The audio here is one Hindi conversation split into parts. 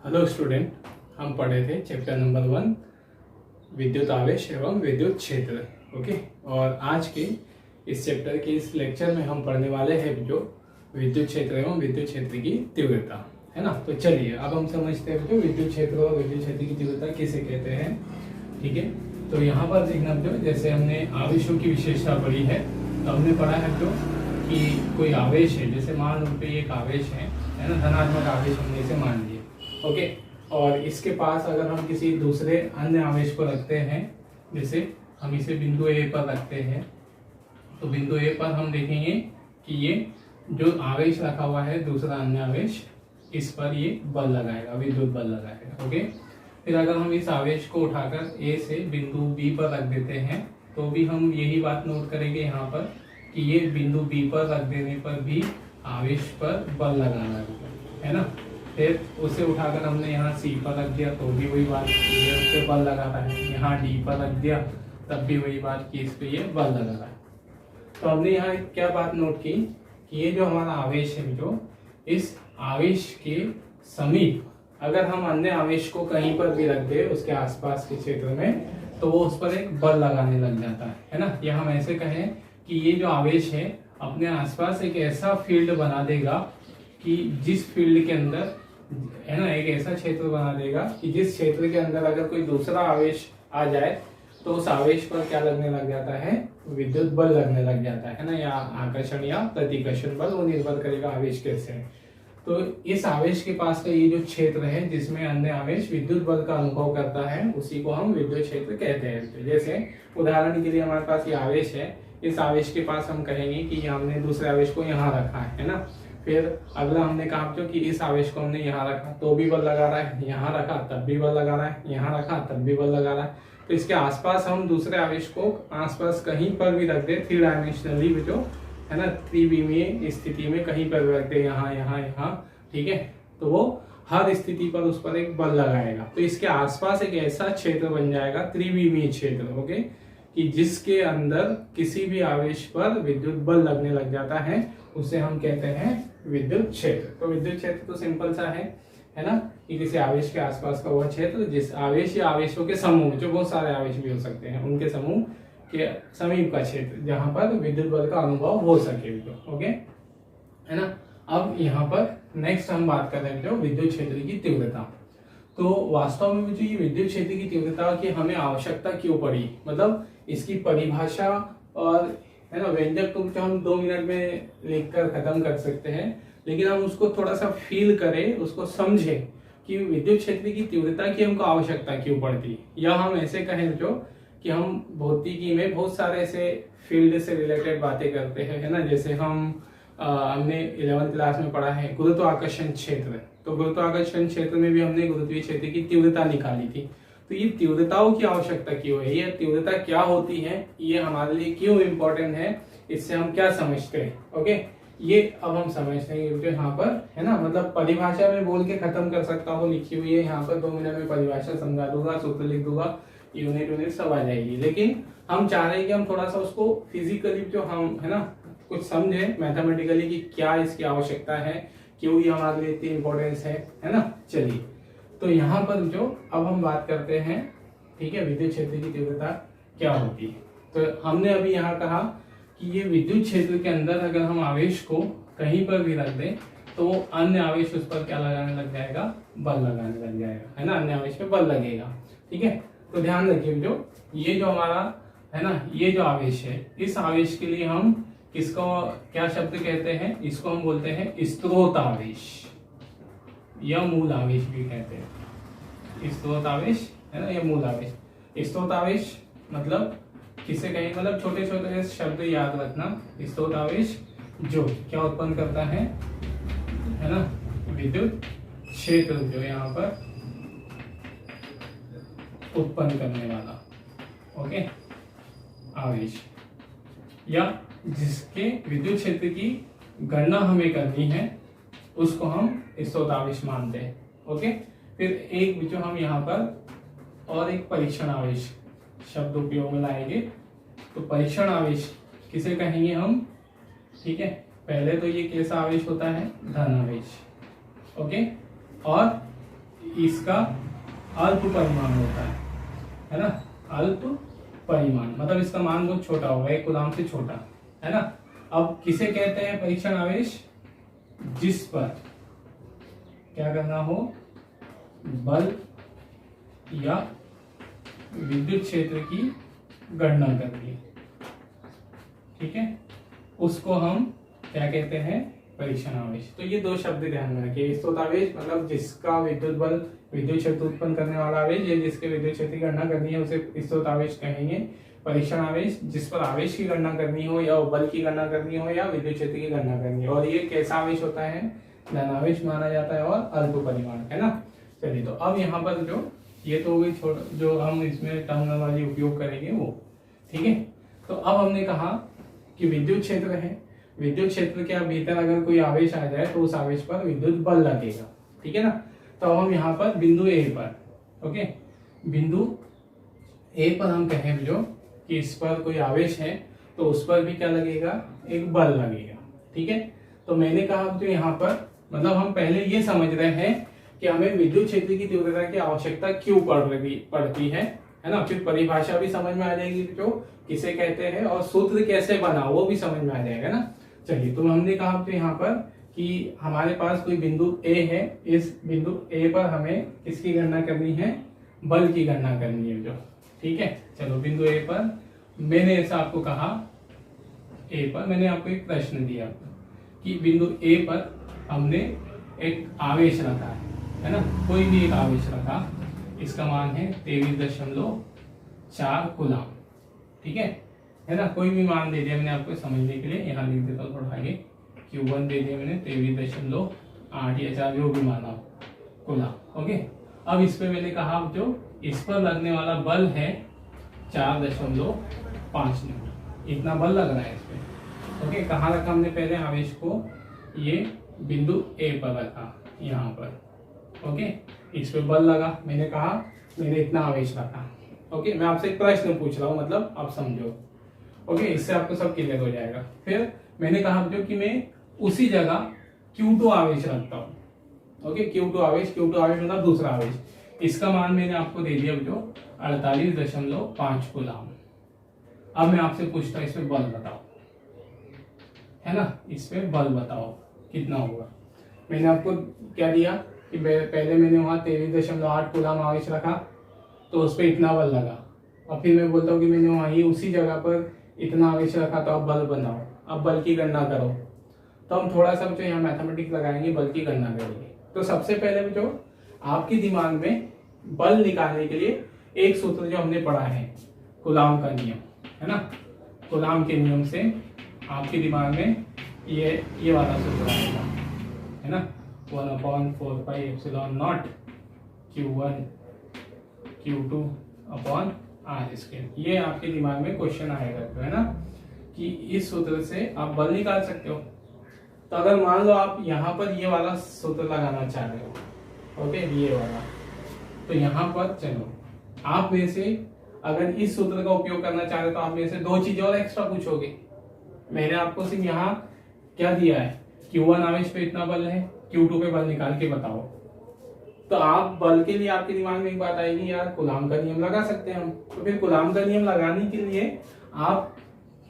हेलो स्टूडेंट, हम पढ़े थे चैप्टर नंबर 1 विद्युत आवेश एवं विद्युत क्षेत्र। ओके, और आज के इस चैप्टर के इस लेक्चर में हम पढ़ने वाले हैं जो विद्युत क्षेत्र एवं विद्युत क्षेत्र की तीव्रता है ना। तो चलिए अब हम समझते हैं जो विद्युत क्षेत्र और विद्युत क्षेत्र की तीव्रता किसे कहते हैं। ठीक है, तो यहाँ पर देखना जो जैसे हमने आवेशों की विशेषता पढ़ी है, तो हमने पढ़ा है जो कि कोई आवेश है, जैसे मान लो एक आवेश है ना, धनात्मक आवेश हमने इसे मान लिया। ओके, और इसके पास अगर हम किसी दूसरे अन्य आवेश को रखते हैं, जैसे हम इसे बिंदु ए पर रखते हैं, तो बिंदु ए पर हम देखेंगे कि ये जो आवेश रखा हुआ है दूसरा अन्य आवेश, इस पर ये बल लगाएगा, विद्युत बल लगाएगा। ओके, फिर अगर हम इस आवेश को उठाकर ए से बिंदु बी पर रख देते हैं, तो भी हम यही बात नोट करेंगे यहाँ पर कि ये बिंदु बी पर रख देने पर भी आवेश पर बल लगाना है ना। फिर उसे उठाकर हमने यहाँ सी पर रख दिया तो भी वही बात, ये उस पर बल लगा रहा है। यहाँ डी पर रख दिया तब भी वही बात कि इस पे ये बल लगा रहा है। तो हमने यहाँ क्या बात नोट की कि ये जो हमारा आवेश है, जो इस आवेश के समीप अगर हम अन्य आवेश को कहीं पर भी रख दे उसके आसपास के क्षेत्र में, तो वो उस पर एक बल लगाने लग जाता है ना। या हम ऐसे कहें कि ये जो आवेश है अपने आसपास एक ऐसा फील्ड बना देगा कि जिस फील्ड के अंदर है ना, एक ऐसा क्षेत्र बना देगा कि जिस क्षेत्र के अंदर अगर कोई दूसरा आवेश आ जाए तो उस आवेश पर क्या लगने लग जाता है, विद्युत बल लगने लग जाता है ना, या आकर्षण या प्रतिकर्षण बल, वो निर्भर करेगा आवेश कैसे है। तो इस आवेश के पास का ये जो क्षेत्र है जिसमें अन्य आवेश विद्युत बल का अनुभव करता है, उसी को हम विद्युत क्षेत्र कहते हैं। जैसे उदाहरण के लिए हमारे पास ये आवेश है, इस आवेश के पास हम कहेंगे कि हमने दूसरे आवेश को यहाँ रखा है ना। फिर अगला हमने कहा जो कि इस आवेश को हमने यहाँ रखा तो भी बल लगा रहा है, यहाँ रखा तब भी बल लगा रहा है, यहाँ रखा तब भी बल लगा रहा है। तो इसके आसपास हम दूसरे आवेश को आसपास कहीं पर भी रख दे, थ्री डायमेंशनली जो है ना, त्रिविमीय स्थिति में कहीं पर भी रख दे, यहाँ यहाँ यहाँ, ठीक है, तो वो हर स्थिति पर उस पर एक बल लगाएगा। तो इसके आसपास एक ऐसा क्षेत्र बन जाएगा, त्रिविमीय क्षेत्र, ओके, कि जिसके अंदर किसी भी आवेश पर विद्युत बल लगने लग जाता है, उसे हम कहते हैं विद्युत क्षेत्र। तो विद्युत क्षेत्र तो सिंपल सा है ना, कि किसी आवेश के आसपास का वह क्षेत्र जिस आवेश या आवेशों के समूह, जो बहुत सारे आवेश भी हो सकते हैं, उनके समूह के समीप का क्षेत्र जहां पर विद्युत बल का अनुभव हो सके। ओके, है ना। अब यहाँ पर नेक्स्ट हम बात कर रहे हैं जो विद्युत क्षेत्र की तीव्रता। तो वास्तव में जो ये विद्युत क्षेत्र की तीव्रता की हमें आवश्यकता क्यों पड़ी, मतलब इसकी परिभाषा और है ना व्यंजक तो हम 2 मिनट में लिखकर खत्म कर सकते हैं, लेकिन हम उसको थोड़ा सा फील करें, उसको समझें कि विद्युत क्षेत्र की तीव्रता की हमको आवश्यकता क्यों पड़ती। या हम ऐसे कहें जो कि हम भौतिकी में बहुत सारे ऐसे फील्ड से रिलेटेड बातें करते हैं, है ना। जैसे हमने 11th क्लास में पढ़ा है गुरुत्वाकर्षण क्षेत्र, तो गुरुत्वाकर्षण क्षेत्र में भी हमने गुरुत्वीय क्षेत्र की तीव्रता निकाली थी। तो ये तीव्रताओं की आवश्यकता क्यों है, ये तीव्रता क्या होती है, ये हमारे लिए क्यों इम्पोर्टेंट है, इससे हम क्या समझते हैं। ओके, ये अब हम समझते हैं जो यहाँ पर है ना, मतलब परिभाषा में बोल के खत्म कर सकता हूँ, लिखी हुई है यहाँ पर, 2 मिनट में परिभाषा समझा दूंगा, सूत्र लिख दूंगा, यूनिट सब आ जाएगी। लेकिन हम चाह रहे हैं कि हम थोड़ा सा उसको फिजिकली जो हम है ना कुछ समझे मैथमेटिकली कि क्या इसकी आवश्यकता है, क्यों ये हमारे लिए इतनी इंपॉर्टेंस है ना। चलिए, तो यहाँ पर जो अब हम बात करते हैं, ठीक है, विद्युत क्षेत्र की तीव्रता क्या होती है। तो हमने अभी यहाँ कहा कि ये विद्युत क्षेत्र के अंदर अगर हम आवेश को कहीं पर भी रख दें तो अन्य आवेश उस पर क्या लगाने लग जाएगा, बल लगाने लग जाएगा, है ना, अन्य आवेश पे बल लगेगा। ठीक है, तो ध्यान रखिए जो ये जो हमारा है ना, ये जो आवेश है, इस आवेश के लिए हम किसको क्या शब्द कहते हैं, इसको हम बोलते हैं स्रोत आवेश या मूल आवेश भी कहते हैं। स्रोत आवेश है ना, या मूल आवेश। स्रोत आवेश मतलब किसे कहें, मतलब छोटे छोटे शब्द याद रखना। स्रोत आवेश जो क्या उत्पन्न करता है ना, विद्युत क्षेत्र जो यहाँ पर उत्पन्न करने वाला, ओके, आवेश, या जिसके विद्युत क्षेत्र की गणना हमें करनी है उसको हम स्रोत आवेश मानते हैं। ओके, फिर एक जो हम यहाँ पर और एक परीक्षण आवेश शब्द उपयोग में लाएंगे। तो परीक्षण आवेश किसे कहेंगे हम, ठीक है, पहले तो ये कैसा आवेश होता है, धन आवेश। ओके, और इसका अल्प परिमाण होता है ना, अल्प परिमाण मतलब इसका मान बहुत छोटा होगा, 1 कूलाम से छोटा, है ना। अब किसे कहते हैं परीक्षण आवेश? जिस पर क्या करना हो, बल या विद्युत क्षेत्र की गणना करनी है, ठीक है, उसको हम क्या कहते हैं? परीक्षण आवेश। तो ये 2 शब्द ध्यान में रखिए। स्रोत आवेश मतलब जिसका विद्युत बल, विद्युत क्षेत्र उत्पन्न करने वाला आवेश, या जिसके विद्युत क्षेत्र की गणना करनी है उसे स्रोत आवेश कहेंगे। परीक्षण आवेश जिस पर आवेश की गणना करनी हो, या बल की गणना करनी हो, या विद्युत क्षेत्र की गणना करनी हो। और ये कैसा आवेश होता है? धनावेश माना जाता है और अल्प परिमाण, है ना। चलिए, तो अब यहाँ पर जो ये तो हुई जो हम इसमें टर्मिनोलॉजी उपयोग करेंगे वो, ठीक है। तो अब हमने कहा कि विद्युत क्षेत्र है, विद्युत क्षेत्र के भीतर अगर कोई आवेश आ जाए तो उस आवेश पर विद्युत बल लगेगा, ठीक है ना। तो हम यहाँ पर बिंदु ए पर, ओके, बिंदु ए पर हम कहें जो कि इस पर कोई आवेश है तो उस पर भी क्या लगेगा? एक बल लगेगा, ठीक है। तो मैंने कहा जो यहाँ पर मतलब हम पहले ये समझ रहे हैं कि हमें विद्युत क्षेत्र की तीव्रता की आवश्यकता क्यों पड़ती है ना। फिर परिभाषा भी समझ में आ जाएगी जो किसे कहते हैं, और सूत्र कैसे बना वो भी समझ में आ जाएगा ना। चलिए, तो हमने कहा तो यहाँ पर कि हमारे पास कोई बिंदु ए है, इस बिंदु ए पर हमें किसकी गणना करनी है? बल की गणना करनी है जो, ठीक है। चलो, बिंदु ए पर मैंने ऐसा आपको कहा, ए पर मैंने आपको एक प्रश्न दिया कि बिंदु ए पर हमने एक आवेश रखा है ना, कोई भी एक आवेश रखा, इसका मान है 23.4 कूलाम, ठीक है ना। कोई भी मान दे दिया मैंने आपको समझने के लिए, यहाँ लिख देता हूँ थोड़ा आगे, Q1 दे दिया मैंने 23.8 या 4 जो भी माना कूलाम, ओके। अब इस पे मैंने कहा जो इस पर लगने वाला बल है 4.5 न्यूटन, इतना बल लग रहा है इस पे, ओके। कहाँ रखा हमने पहले आवेश को? ये बिंदु ए पर रखा, यहाँ पर, ओके। इस पे बल लगा, मैंने कहा मैंने इतना आवेश रखा, ओके। मैं आपसे एक प्रश्न पूछ रहा हूँ, मतलब आप समझो, ओके। इससे आपको सब क्लियर हो जाएगा। फिर मैंने कहा जो कि मैं उसी जगह Q2 आवेश रखता हूँ, ओके। Q2 आवेश मतलब दूसरा आवेश, इसका मान मैंने आपको दे दिया जो 48.5 कूलाम। अब मैं आपसे पूछता हूँ इस पे बल बताओ, है ना, इस पे बल बताओ कितना होगा। मैंने आपको क्या दिया कि पहले मैंने वहां 23.8 कूलाम आवेश रखा तो उस पर इतना बल लगा, और फिर मैं बोलता हूँ कि मैंने वहां ही उसी जगह पर इतना आवेश रखा, तो अब बल बनाओ, अब बल की गणना करो। तो हम थोड़ा सा जो यहाँ मैथमेटिक्स लगाएंगे, बल की गणना करेंगे। तो सबसे पहले जो आपके दिमाग में बल निकालने के लिए एक सूत्र जो हमने पढ़ा है, कूलाम का नियम, है ना। कूलाम के नियम से आपके दिमाग में ये वाला सूत्र आएगा, है ना, 1/4πε0 Q1 Q2 अपॉन R²। ये आपके दिमाग में क्वेश्चन आएगा, है ना, कि इस सूत्र से आप बल निकाल सकते हो। तो अगर मान लो आप यहाँ पर ये वाला सूत्र लगाना चाह रहे हो, ओके, ये वाला, तो यहाँ पर चलो आप में से अगर इस सूत्र का उपयोग करना चाह रहे हो तो आप में से 2 चीजें और एक्स्ट्रा पूछोगे। मैंने आपको सिर्फ यहाँ क्या दिया है, Q1 आवेश पे इतना बल है, Q2 पे बल निकाल के बताओ। तो आप बल के लिए आपके दिमाग में एक बात आएगी, यार कूलाम का नियम लगा सकते हैं हम। तो फिर कूलाम का नियम लगाने के लिए आप,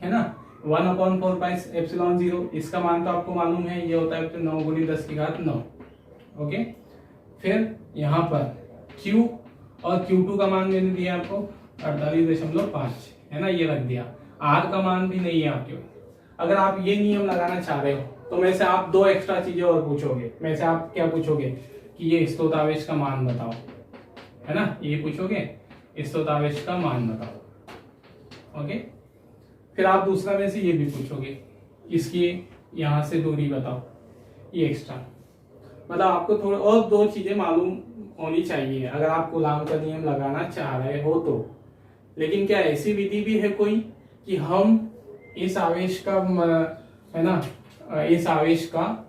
है ना, 1/4πε0, इसका मान तो आपको मालूम है, ये होता है 9 × 10⁹, ओके। फिर यहाँ पर Q और Q2 का मान मैंने दिया आपको 48.5, है ना, ये रख दिया। R का मान भी नहीं है आपके। अगर आप ये नियम लगाना चाह रहे हो तो मैं से आप 2 एक्स्ट्रा चीजें और पूछोगे। मैं से आप क्या पूछोगे कि ये स्रोत आवेश का मान बताओ, है ना, ये पूछोगे, स्रोत आवेश का मान बताओ, ओके। फिर आप दूसरा में से ये भी पूछोगे, इसकी यहां से दूरी बताओ, ये एक्स्ट्रा। मतलब आपको थोड़ा और 2 चीजें मालूम होनी चाहिए अगर आप कूलाम का नियम लगाना चाह रहे हो तो। लेकिन क्या ऐसी विधि भी है कोई कि हम इस आवेश का, है ना, इस आवेश का,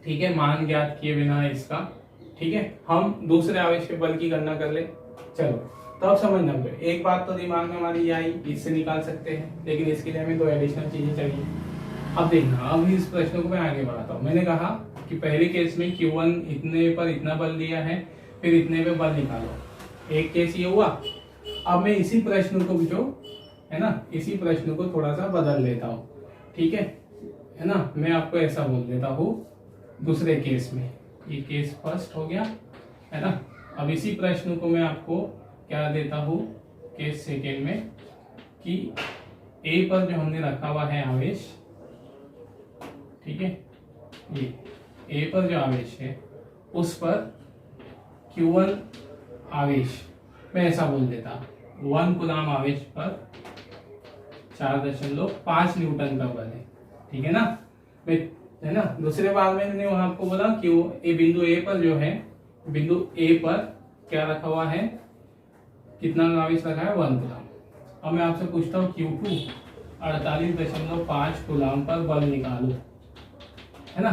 ठीक है, मान ज्ञात किए बिना इसका, ठीक है, हम दूसरे आवेश के बल की गणना कर ले। चलो, तो अब समझना, एक बात तो दिमाग में हमारी ये आई, इससे निकाल सकते हैं, लेकिन इसके लिए हमें 2 एडिशनल चीजें चाहिए। अब देखना, अब इस प्रश्न को मैं आगे बढ़ाता हूँ। मैंने कहा कि पहले केस में Q1 इतने पर इतना बल दिया है, फिर इतने पे बल निकालो। एक केस ये हुआ। अब मैं इसी प्रश्न को जो है ना, इसी प्रश्न को थोड़ा सा बदल लेता हूँ, ठीक है ना। मैं आपको ऐसा बोल देता हूँ दूसरे केस में, ये केस फर्स्ट हो गया है ना। अब इसी प्रश्न को मैं आपको क्या देता हूँ केस सेकेंड में, कि ए पर जो हमने रखा हुआ है आवेश, ठीक है, ये ए पर जो आवेश है उस पर Q1 आवेश मैं ऐसा बोल देता, 1 कूलम आवेश पर 4.5 न्यूटन का बल है, ठीक है ना। मैं है ना, दूसरे बार में मैंने वहां आपको बोला कि वो बिंदु ए पर जो है, बिंदु ए पर क्या रखा हुआ है, कितना आवेश रखा है, 1 कूलम। अब मैं आपसे पूछता हूँ Q2 48.5 कूलम पर बल निकालो, है ना।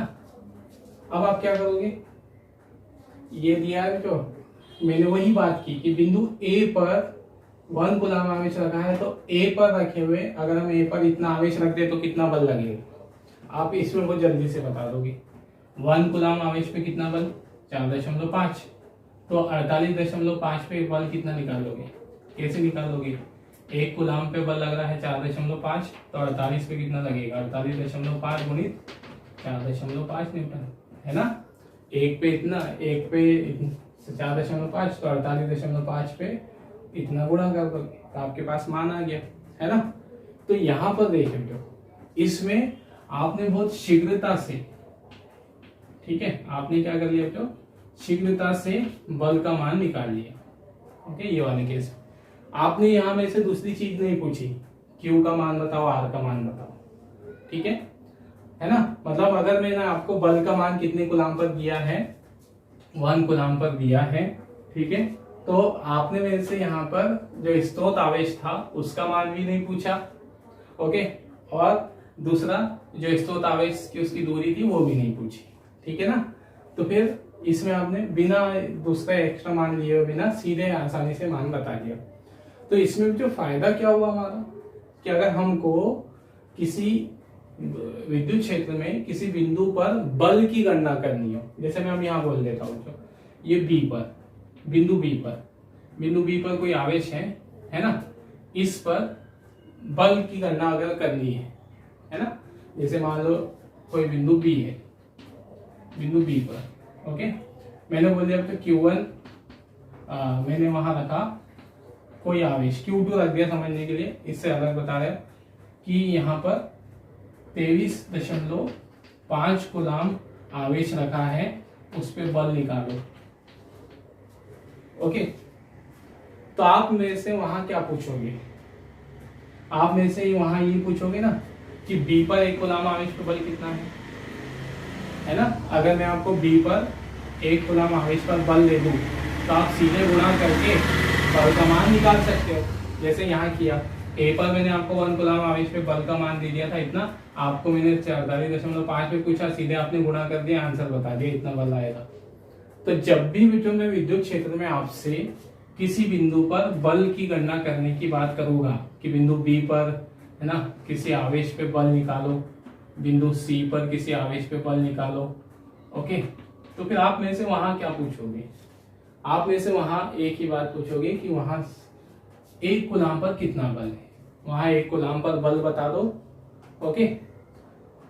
अब आप क्या करोगे, ये दिया है जो मैंने वही बात की कि बिंदु ए पर 1 कूलम आवेश रखा है, तो ए पर रखे हुए अगर हम ए पर इतना आवेश रख दे तो कितना बल लगेगा, आप इसमें बहुत जल्दी से बता दोगे। 1 कूलम आवेश पे कितना बल, 4.5, तो 48.5 पे बल कितना निकालोगे, कैसे निकालोगे। 1 कूलम पे बल लग रहा है 4.5, तो 48 पे कितना लगेगा, 48.5 गुणित 4.5 न्यूटन, है ना। एक पे इतना, एक पे 4.5, तो 48.5 पे इतना गुणा कर दोगे तो आपके पास मान आ गया, है ना। तो यहाँ पर देखिए बेटो, इसमें आपने बहुत शीघ्रता से, ठीक है, आपने क्या कर लिया बेटो, शीघ्रता से बल का मान निकाल लिया। ओके, ये वाले केस आपने यहाँ में से दूसरी चीज नहीं पूछी, Q का मान बताओ, R का मान बताओ, ठीक है ना। मतलब अगर मैंने आपको बल का मान कितने कूलम पर दिया है, 1 कूलम पर दिया है, ठीक है, तो आपने मेरे से यहाँ पर जो स्रोत आवेश था उसका मान भी नहीं पूछा, ओके, और दूसरा जो स्रोत आवेश की उसकी दूरी थी वो भी नहीं पूछी, ठीक है ना। तो फिर इसमें आपने बिना दूसरा एक्स्ट्रा मान लिए बिना सीधे आसानी से मान बता दिया। तो इसमें जो फायदा क्या हुआ हमारा, कि अगर हमको किसी विद्युत क्षेत्र में किसी बिंदु पर बल की गणना करनी हो, जैसे मैं यहाँ बोल देता हूँ, ये बी पर, बिंदु बी पर कोई आवेश है ना, इस पर बल की गणना अगर करनी है ना, जैसे मान लो कोई बिंदु बी है, बिंदु बी पर, ओके, मैंने बोल दिया तो Q1 मैंने वहां रखा कोई आवेश, Q2 रख दिया समझने के लिए, इससे अलग बता रहे कि यहाँ पर 23.5 कूलम आवेश रखा है, उस पे बल निकालो। ओके, तो आप मेरे से वहां क्या पूछोगे, आप मेरे से वहां ये पूछोगे ना कि बी पर 1 कूलम आवेश पे बल कितना है ना। अगर मैं आपको बी पर 1 कूलम आवेश पर बल दे दूं तो आप सीधे गुणा करके बल का मान निकाल सकते हो, जैसे यहाँ किया। ए पर मैंने आपको 1 कूलम आवेश पे बल का मान दे दिया था इतना, आपको मैंने 48.5 पे पूछा, सीधे आपने गुणा कर दिया, आंसर बता दिया, इतना बल आएगा। तो जब भी बेटो मैं विद्युत क्षेत्र में आपसे किसी बिंदु पर बल की गणना करने की बात करूंगा कि बिंदु बी पर है ना किसी आवेश पे बल निकालो, बिंदु सी पर किसी आवेश पे बल निकालो, ओके, तो फिर आप मेरे से वहां क्या पूछोगे, आप मेरे से वहां एक ही बात पूछोगे कि वहां 1 कूलम पर कितना बल है, वहां 1 कूलम पर बल बता दो, ओके,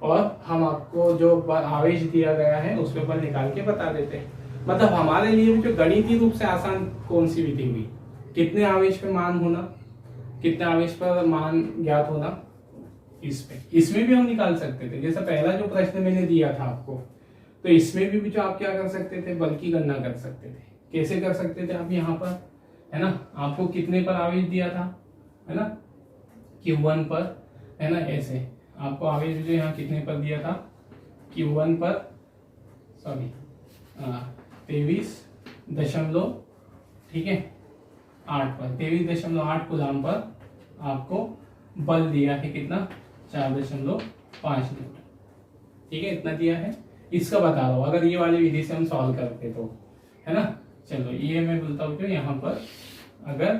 और हम आपको जो आवेश दिया गया है उस पर बल निकाल के बता देते हैं। मतलब हमारे लिए जो गणितीय रूप से आसान कौन सी विधि हुई, कितने आवेश पे मान होना, कितने आवेश पर मान ज्ञात होना, इसमें भी हम निकाल सकते थे। जैसे पहला जो प्रश्न मैंने दिया था आपको, तो इसमें भी जो आप क्या कर सकते थे, बल की गणना कर सकते थे। कैसे कर सकते थे आप, यहाँ पर है ना, आपको कितने पर आवेश दिया था, है ना, Q1 पर, है ना, ऐसे आपको आवेश जो यहाँ कितने पर दिया था, Q1 पर, सॉरी 23 ठीक है 8 पर 23.8 कूलम पर आपको बल दिया है कितना, 4.5 न्यूटन, ठीक है, इतना दिया है। इसका बता रहा हूं अगर ये वाली विधि से हम सॉल्व करते तो, है ना। चलो ये मैं बोलता हूँ कि यहाँ पर अगर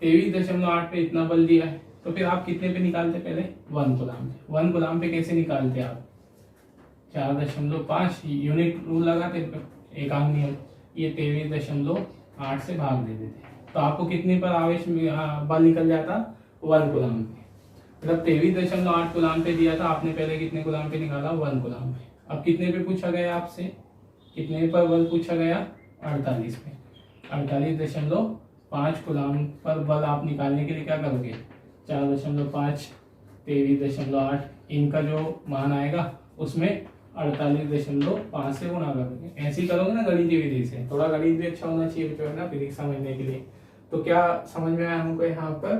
23.8 पे इतना बल दिया है तो फिर आप कितने पे निकालते, पहले 1 कूलम पे। 1 कूलम पे कैसे निकालते आप, 4.5 यूनिट रूल लगाते एकांक नियम, ये 23.8 से भाग दे देते, तो आपको कितने पर आवेश बल निकल जाता, 1 कूलम पे। मतलब 23.8 कूलम पे दिया था, आपने पहले कितने कूलम पे निकाला, 1 कूलम पे। अब कितने पे पूछा गया आपसे, कितने पर बल पूछा गया, 48 पे। 48.5 कूलम पर बल आप निकालने के लिए क्या करोगे, 4.5 23.8 इनका जो मान आएगा उसमें 48.5 से गुणा करोगे। ऐसे ही करोगे ना गणितीय विधि से, थोड़ा गणित भी अच्छा होना चाहिए बच्चों ना फिजिक्स समझने के लिए। तो क्या समझ में आया हमको यहाँ पर,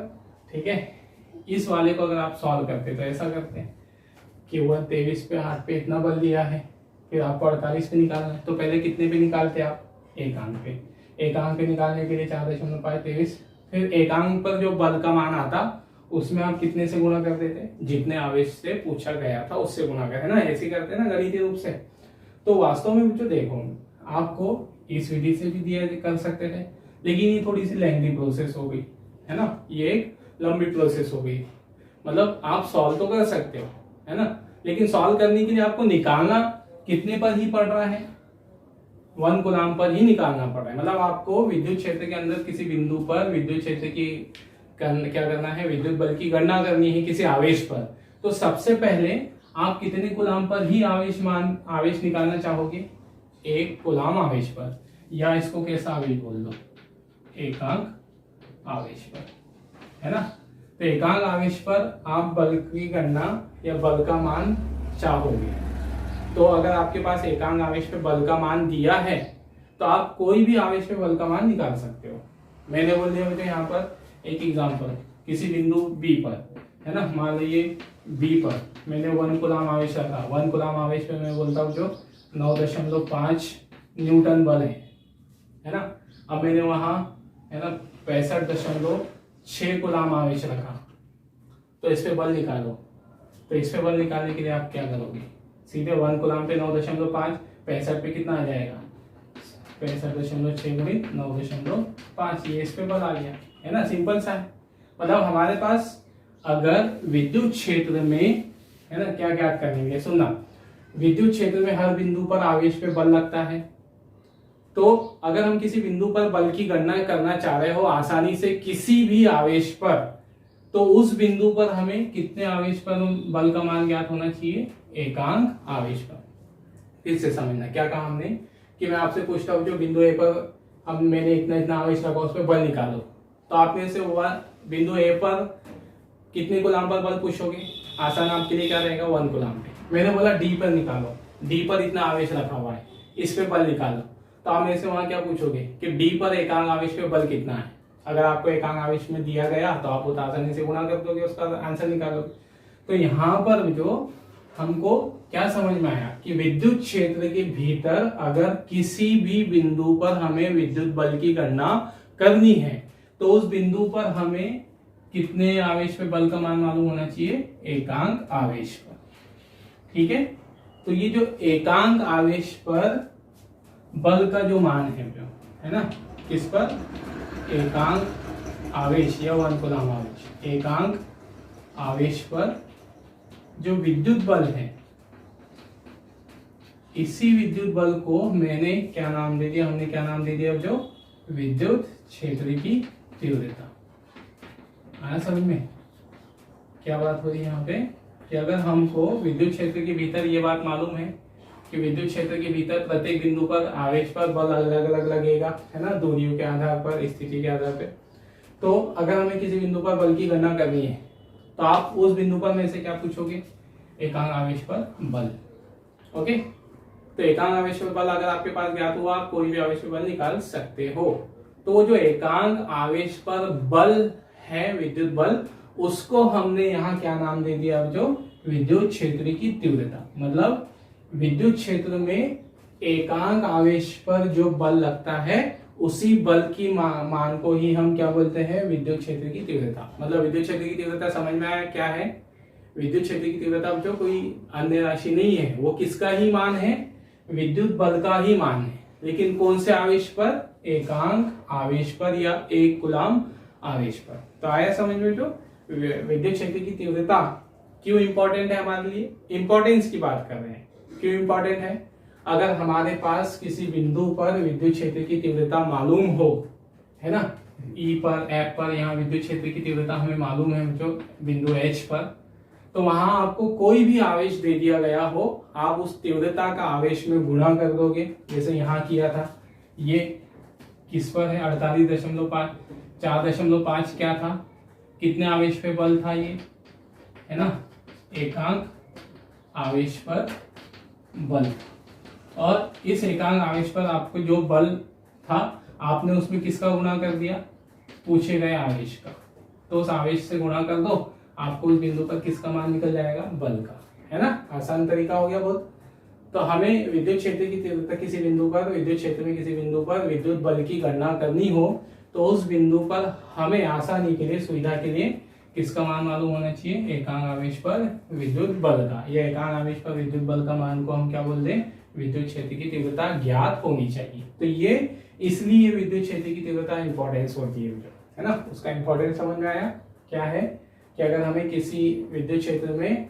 ठीक है। इस वाले को अगर आप सॉल्व करते तो ऐसा करते हैं कि वह 23/8 पे इतना बल दिया है, फिर आपको 48 पे निकालना है, तो पहले कितने पे निकालते आप, एकांक पे। एकांक पे निकालने के लिए 4.5 23, फिर एकांक पर जो बल का मान आता उसमें आप कितने से गुणा कर देते, जितने आवेश से पूछा गया था उससे गुणा करते ना, ऐसे करते ना गणितीय रूप से। तो वास्तव में जो देखो, आपको इस विधि से भी दिया कर सकते थे, लेकिन ये थोड़ी सी लेंथी प्रोसेस हो गई है ना, ये एक लंबी प्रोसेस हो गई। मतलब आप सॉल्व तो कर सकते हो है ना, लेकिन सॉल्व करने के लिए आपको निकालना कितने पर ही पड़ रहा है, 1 कूलम पर ही निकालना पड़ रहा है। मतलब आपको विद्युत क्षेत्र के अंदर किसी बिंदु पर विद्युत क्षेत्र की क्या करना है, विद्युत बल की गणना करनी है किसी आवेश पर। तो सबसे पहले आप कितने कूलम पर ही आवेश निकालना चाहोगे, 1 कूलम आवेश पर, या इसको कैसा आवेश बोल दो, एकांक आवेश पर, है ना। तो एकांक आवेश पर आप बल की गणना या बल का मान चाहोगे। तो अगर आपके पास एकांक आवेश पे बल का मान दिया है तो आप कोई भी आवेश पे बल का मान निकाल सकते हो। मैंने बोल दिया मुझे यहाँ पर एक एग्जांपल, किसी बिंदु बी पर, है ना, मान लीजिए बी पर मैंने 1 कूलम आवेश रखा। 1 कूलम आवेश पे मैं बोलता हूँ जो 9.5 न्यूटन बल है ना। अब मैंने वहां है ना 65.6 कूलम आवेश रखा, तो इस पे बल निकालो। तो इस पे बल निकालने के लिए आप क्या करोगे, सीधे 1 कूलम पे 9.5, 65 पे कितना आ जाएगा, 65.6 गुणित 9.5, ये इस पे बल आ गया, है ना, सिंपल सा है। मतलब हमारे पास अगर विद्युत क्षेत्र में, है ना, क्या ज्ञात करेंगे, सुनना, विद्युत क्षेत्र में हर बिंदु पर आवेश पे बल लगता है। तो अगर हम किसी बिंदु पर बल की गणना करना चाह रहे हो आसानी से किसी भी आवेश पर, तो उस बिंदु पर हमें कितने आवेश पर बल का मान ज्ञात होना चाहिए, एकांक आवेश पर। फिर से समझना क्या कहा हमने, कि मैं आपसे पूछता हूँ जो बिंदु ए पर हम मैंने इतना इतना आवेश रखा उस पर बल निकालो, तो आप में से बिंदु ए पर कितने कूलम पर बल पूछोगे, आसान आपके लिए क्या रहेगा, 1 कूलम पे। मैंने बोला डी पर निकालो, डी पर इतना आवेश रखा हुआ है, इस पे बल निकालो, तो आप मेरे से वहां क्या पूछोगे कि डी पर एकांक आवेश पे बल कितना है। अगर आपको एकांक आवेश में दिया गया तो आप आसानी से गुणा कर दोगे, उसका आंसर निकालोगे। तो यहाँ पर जो हमको क्या समझ में आया कि विद्युत क्षेत्र के भीतर अगर किसी भी बिंदु पर हमें विद्युत बल की गणना करनी है तो उस बिंदु पर हमें कितने आवेश पे बल का मान मालूम होना चाहिए, एकांक आवेश पर। ठीक है, तो ये जो एकांक आवेश पर बल का जो मान है ना, किस पर, एकांक आवेश या 1 कूलम आवेश, एकांक आवेश पर जो विद्युत बल है, इसी विद्युत बल को मैंने क्या नाम दे दिया, हमने क्या नाम दे दिया, जो विद्युत क्षेत्र की तीव्रता। आया समझ में क्या बात हो रही है यहाँ पे, कि अगर हमको विद्युत क्षेत्र के भीतर ये बात मालूम है कि विद्युत क्षेत्र के भीतर प्रत्येक बिंदु पर आवेश पर बल अलग अलग लगेगा, है ना, दूरियों के आधार पर, स्थिति के आधार पर। तो अगर हमें किसी बिंदु पर बल की गणना करनी है तो आप उस बिंदु पर में से क्या पूछोगे, एकांक आवेश पर बल। ओके, तो एकांक आवेश पर बल अगर आपके पास ज्ञात हुआ, आप कोई भी आवेश पर बल निकाल सकते हो। तो वो जो एकांक आवेश पर बल है, विद्युत बल, उसको हमने यहाँ क्या नाम दे दिया, जो विद्युत क्षेत्र की तीव्रता। मतलब विद्युत क्षेत्र में एकांक आवेश पर जो बल लगता है उसी बल की मान को ही हम क्या बोलते हैं, विद्युत क्षेत्र की तीव्रता। मतलब विद्युत क्षेत्र की तीव्रता समझ में आया क्या है, विद्युत क्षेत्र की तीव्रता जो कोई अन्य राशि नहीं है, वो किसका ही मान है, विद्युत बल का ही मान है। लेकिन कौन से आवेश पर, एकांक आवेश पर या 1 कूलम आवेश पर। तो आया समझ में, जो विद्युत क्षेत्र की तीव्रता क्यों इंपॉर्टेंट है हमारे लिए, इंपॉर्टेंस की बात कर रहे हैं, क्यों इंपॉर्टेंट है? अगर हमारे पास किसी बिंदु पर विद्युत क्षेत्र की तीव्रता मालूम हो, है ना, ई पर, एफ पर, यहाँ विद्युत क्षेत्र की तीव्रता हमें मालूम है जो बिंदु एच पर, तो वहां आपको कोई भी आवेश दे दिया गया हो, आप उस तीव्रता का आवेश में गुणा कर दोगे, जैसे यहाँ किया था। ये किस पर है? 48.5, 4.5 क्या था? कितने आवेश पे बल था ये, है ना, एकांक आवेश पर बल। और इस एकांक आवेश पर आपको जो बल था, आपने उसमें किसका गुणा कर दिया? पूछे गए आवेश का। तो उस आवेश से गुणा कर दो, आपको उस बिंदु पर किसका मान निकल जाएगा? बल का, है ना। आसान तरीका हो गया बहुत। तो हमें विद्युत क्षेत्र की तीव्रता किसी बिंदु पर, विद्युत क्षेत्र में किसी बिंदु पर विद्युत बल की गणना करनी हो, तो उस बिंदु पर हमें आसानी के लिए, सुविधा के लिए किसका मान मालूम होना चाहिए? एकांक आवेश पर विद्युत बल का। यह एकांक आवेश पर विद्युत बल का मान को हम क्या बोल दें? विद्युत क्षेत्र की तीव्रता ज्ञात होनी चाहिए। तो ये इसलिए विद्युत क्षेत्र की तीव्रता इंपॉर्टेंस होती है ना। उसका इंपॉर्टेंस समझ में आया? क्या है कि अगर हमें किसी विद्युत क्षेत्र में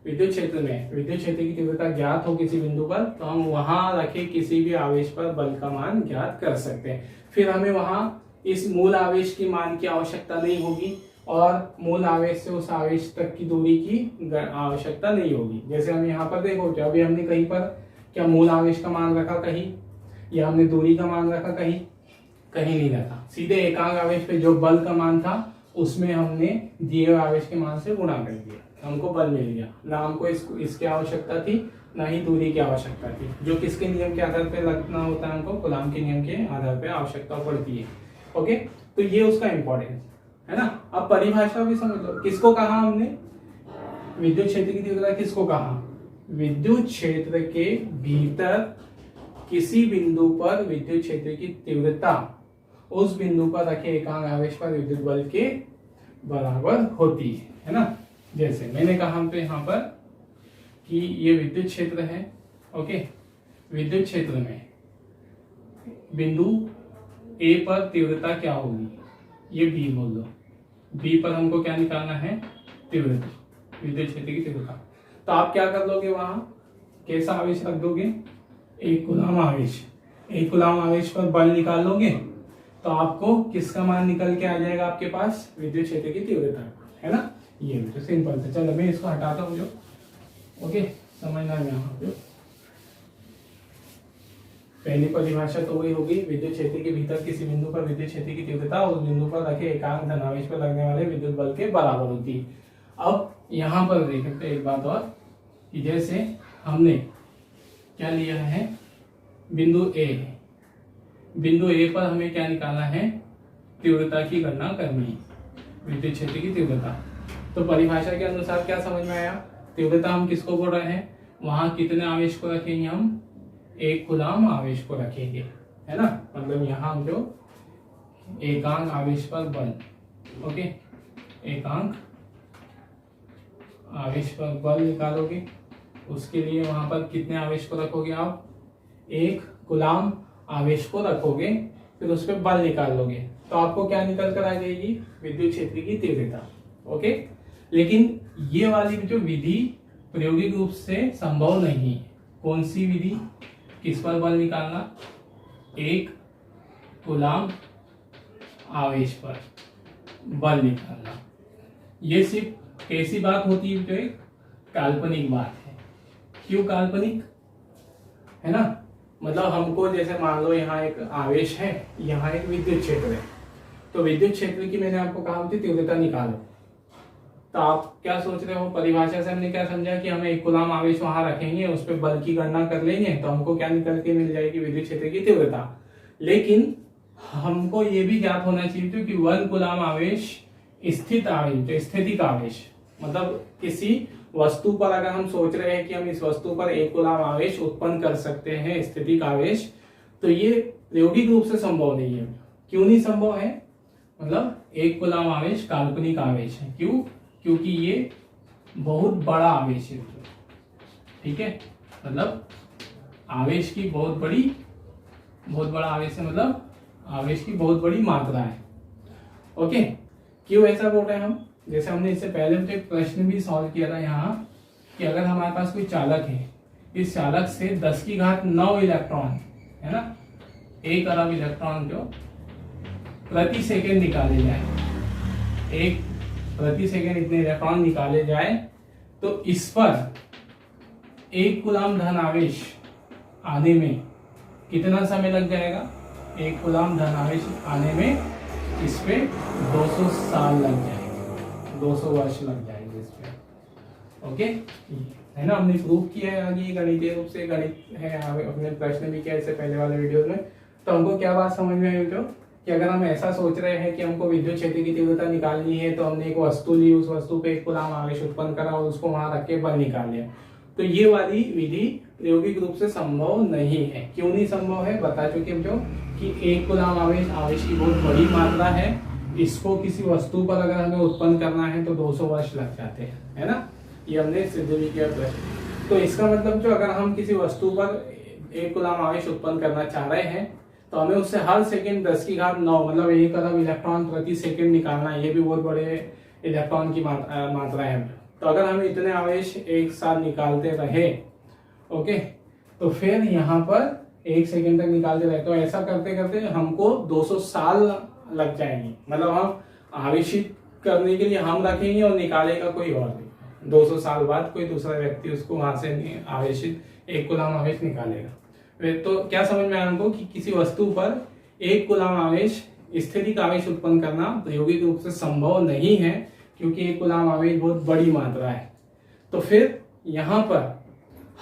विद्युत क्षेत्र की तीव्रता ज्ञात हो किसी बिंदु पर, तो हम वहां रखे किसी भी आवेश पर बल का मान ज्ञात कर सकते हैं। फिर हमें वहां इस मूल आवेश की मान की आवश्यकता नहीं होगी और मूल आवेश से उस आवेश तक की दूरी की आवश्यकता नहीं होगी। जैसे हम यहाँ पर देखो, अभी हमने कहीं पर क्या मूल आवेश का मान रखा कहीं, या हमने दूरी का मान रखा कहीं? कहीं नहीं रखा। सीधे एकांक आवेश पे जो बल का मान था उसमें हमने दिए हुए आवेश के मान से गुणा कर दिया, हमको बल मिल गया। ना हमको इसकी आवश्यकता थी, ना ही दूरी की आवश्यकता थी, जो किसके नियम के आधार पर लगना होता है? हमको कूलॉम के नियम के आधार पर आवश्यकता पड़ती है। ओके, तो ये उसका इंपॉर्टेंस है ना। अब परिभाषा भी समझ लो। किसको कहा हमने? विद्युत क्षेत्र की तीव्रता किसको कहा? विद्युत क्षेत्र के भीतर किसी बिंदु पर विद्युत क्षेत्र की तीव्रता उस बिंदु पर रखे एकांक आवेश पर विद्युत बल के बराबर होती है ना। जैसे मैंने कहा तो यहाँ पर कि ये विद्युत क्षेत्र है। ओके, विद्युत क्षेत्र में बिंदु ए पर तीव्रता क्या होगी? ये बी बोल दो। बी पर हमको क्या निकालना है? तीव्रता, विद्युत क्षेत्र की तीव्रता। तो आप क्या कर लोगे? वहां कैसा आवेश रख दोगे? एक कूलॉम आवेश। एक कूलॉम आवेश पर बल निकाल लोगे, तो आपको किसका मान निकल के आ जाएगा आपके पास? विद्युत क्षेत्र की तीव्रता, है ना। ये तो सिंपल है। चलो मैं इसको हटाता हूँ जो, ओके, समझना है यहाँ पे। पहली परिभाषा तो वही होगी, विद्युत क्षेत्र के भीतर किसी बिंदु पर विद्युत क्षेत्र की तीव्रता उस बिंदु पर रखे एकांक धनावेश पर लगने वाले विद्युत बल के बराबर होती है। अब यहाँ पर देख सकते हैं एक बात और, कि जैसे हमने क्या लिया है? बिंदु ए है। बिंदु ए पर हमें क्या निकालना है? तीव्रता की गणना करनी है, विद्युत क्षेत्र की तीव्रता। तो परिभाषा के अनुसार क्या समझ में आया? तीव्रता हम किसको बोल रहे हैं? वहां कितने आवेश को रखेंगे? हम एक कूलॉम आवेश को रखेंगे, है ना। मतलब यहाँ हम जो एकांक आवेश पर बल, ओके, एकांक आवेश पर बल निकालोगे, उसके लिए वहां पर कितने आवेश को रखोगे? आप एक कूलॉम आवेश को रखोगे, फिर उस पर बल निकाल लोगे, तो आपको क्या निकल कर आ जाएगी? विद्युत क्षेत्र की तीव्रता। ओके, लेकिन ये वाली जो विधि प्रायोगिक रूप से संभव नहीं है। कौन सी विधि? किस पर बल निकालना? एक कूलॉम आवेश पर बल निकालना। ये सिर्फ कैसी बात होती है? जो एक काल्पनिक बात है। क्यों काल्पनिक? है ना। मतलब हमको जैसे मान लो यहाँ एक आवेश है, यहाँ एक विद्युत क्षेत्र है, तो विद्युत क्षेत्र की मैंने आपको कहा थी तीव्रता निकालो। तो आप क्या सोच रहे हो? परिभाषा से हमने क्या समझा कि हमें एक कूलॉम आवेश वहां रखेंगे, उस पर बल की गणना कर लेंगे, तो हमको क्या निकल के मिल जाएगी? विद्युत क्षेत्र की तीव्रता। लेकिन हमको ये भी ज्ञात होना चाहिए कि 1 कूलॉम आवेश स्थित आवेश, स्थितिक आवेश, मतलब किसी वस्तु पर अगर हम सोच रहे हैं कि हम इस वस्तु पर एक कूलॉम आवेश उत्पन्न कर सकते हैं, स्थितिक आवेश, तो ये प्रायोगिक रूप से संभव नहीं है। क्यों नहीं संभव है? मतलब एक कूलॉम आवेश काल्पनिक आवेश है। क्यों? क्योंकि ये बहुत बड़ा आवेश है। ठीक है, मतलब आवेश की बहुत बड़ा आवेश है, मतलब आवेश की बहुत बड़ी मात्रा है। ओके, क्यों ऐसा बोल रहे हैं हम? जैसे हमने इससे पहले एक प्रश्न भी सॉल्व किया था यहाँ, कि अगर हमारे पास कोई चालक है, इस चालक से 10 की घात 9 इलेक्ट्रॉन, है ना, 1 अरब इलेक्ट्रॉन जो प्रति सेकेंड निकाले जाए, 1 प्रति सेकेंड इतने इलेक्ट्रॉन निकाले जाए, तो इस पर 1 कूलम धन आवेश आने में कितना समय लग जाएगा? 1 कूलम धन आवेश आने में इस पे 200 साल लग जाएंगे, 200 वर्ष लग जाएंगे इस पे। ओके, है ना, हमने प्रूव किया है आगे गणितीय रूप से, गणित है, अपने प्रश्न भी किया इससे पहले वाले वीडियो में। तो हमको क्या बात समझ में आई जो कि अगर हम ऐसा सोच रहे हैं कि हमको विद्युत क्षेत्र की तीव्रता निकालनी है, तो हमने एक वस्तु ली, उस वस्तु पे 1 कूलम आवेश उत्पन्न करा और उसको वहां रख के बल निकाल लिया, तो ये वाली विधि प्रायोगिक रूप से संभव नहीं है। क्यों नहीं संभव है? बता चुके हम जो कि 1 कूलम आवेश की बहुत बड़ी मात्रा है, इसको किसी वस्तु पर अगर हमें उत्पन्न करना है तो 200 वर्ष लग जाते हैं, है ना, ये हमने सिद्ध भी किया प्रश्न। तो इसका मतलब जो अगर हम किसी वस्तु पर 1 कूलम आवेश उत्पन्न करना चाह रहे हैं, तो हमें उससे हर सेकेंड 10 की घात 9 मतलब 1 अरब इलेक्ट्रॉन प्रति सेकेंड निकालना है। ये भी बहुत बड़े इलेक्ट्रॉन की मात्रा है। तो अगर हम इतने आवेश एक साथ निकालते रहे, ओके, तो फिर यहाँ पर 1 सेकेंड तक निकालते रहे, तो ऐसा करते करते हमको 200 साल लग जाएंगे। मतलब हम आवेशित करने के लिए हम रखेंगे और निकालेगा कोई और नहीं। 200 साल बाद कोई दूसरा व्यक्ति उसको वहां से आवेशित 1 कूलम आवेश निकालेगा। तो क्या समझ में आया हमको कि किसी वस्तु पर 1 कूलम आवेश स्थितिक आवेश उत्पन्न करना प्रायोगिक रूप से संभव नहीं है, क्योंकि 1 कूलम आवेश बहुत बड़ी मात्रा है। तो फिर यहाँ पर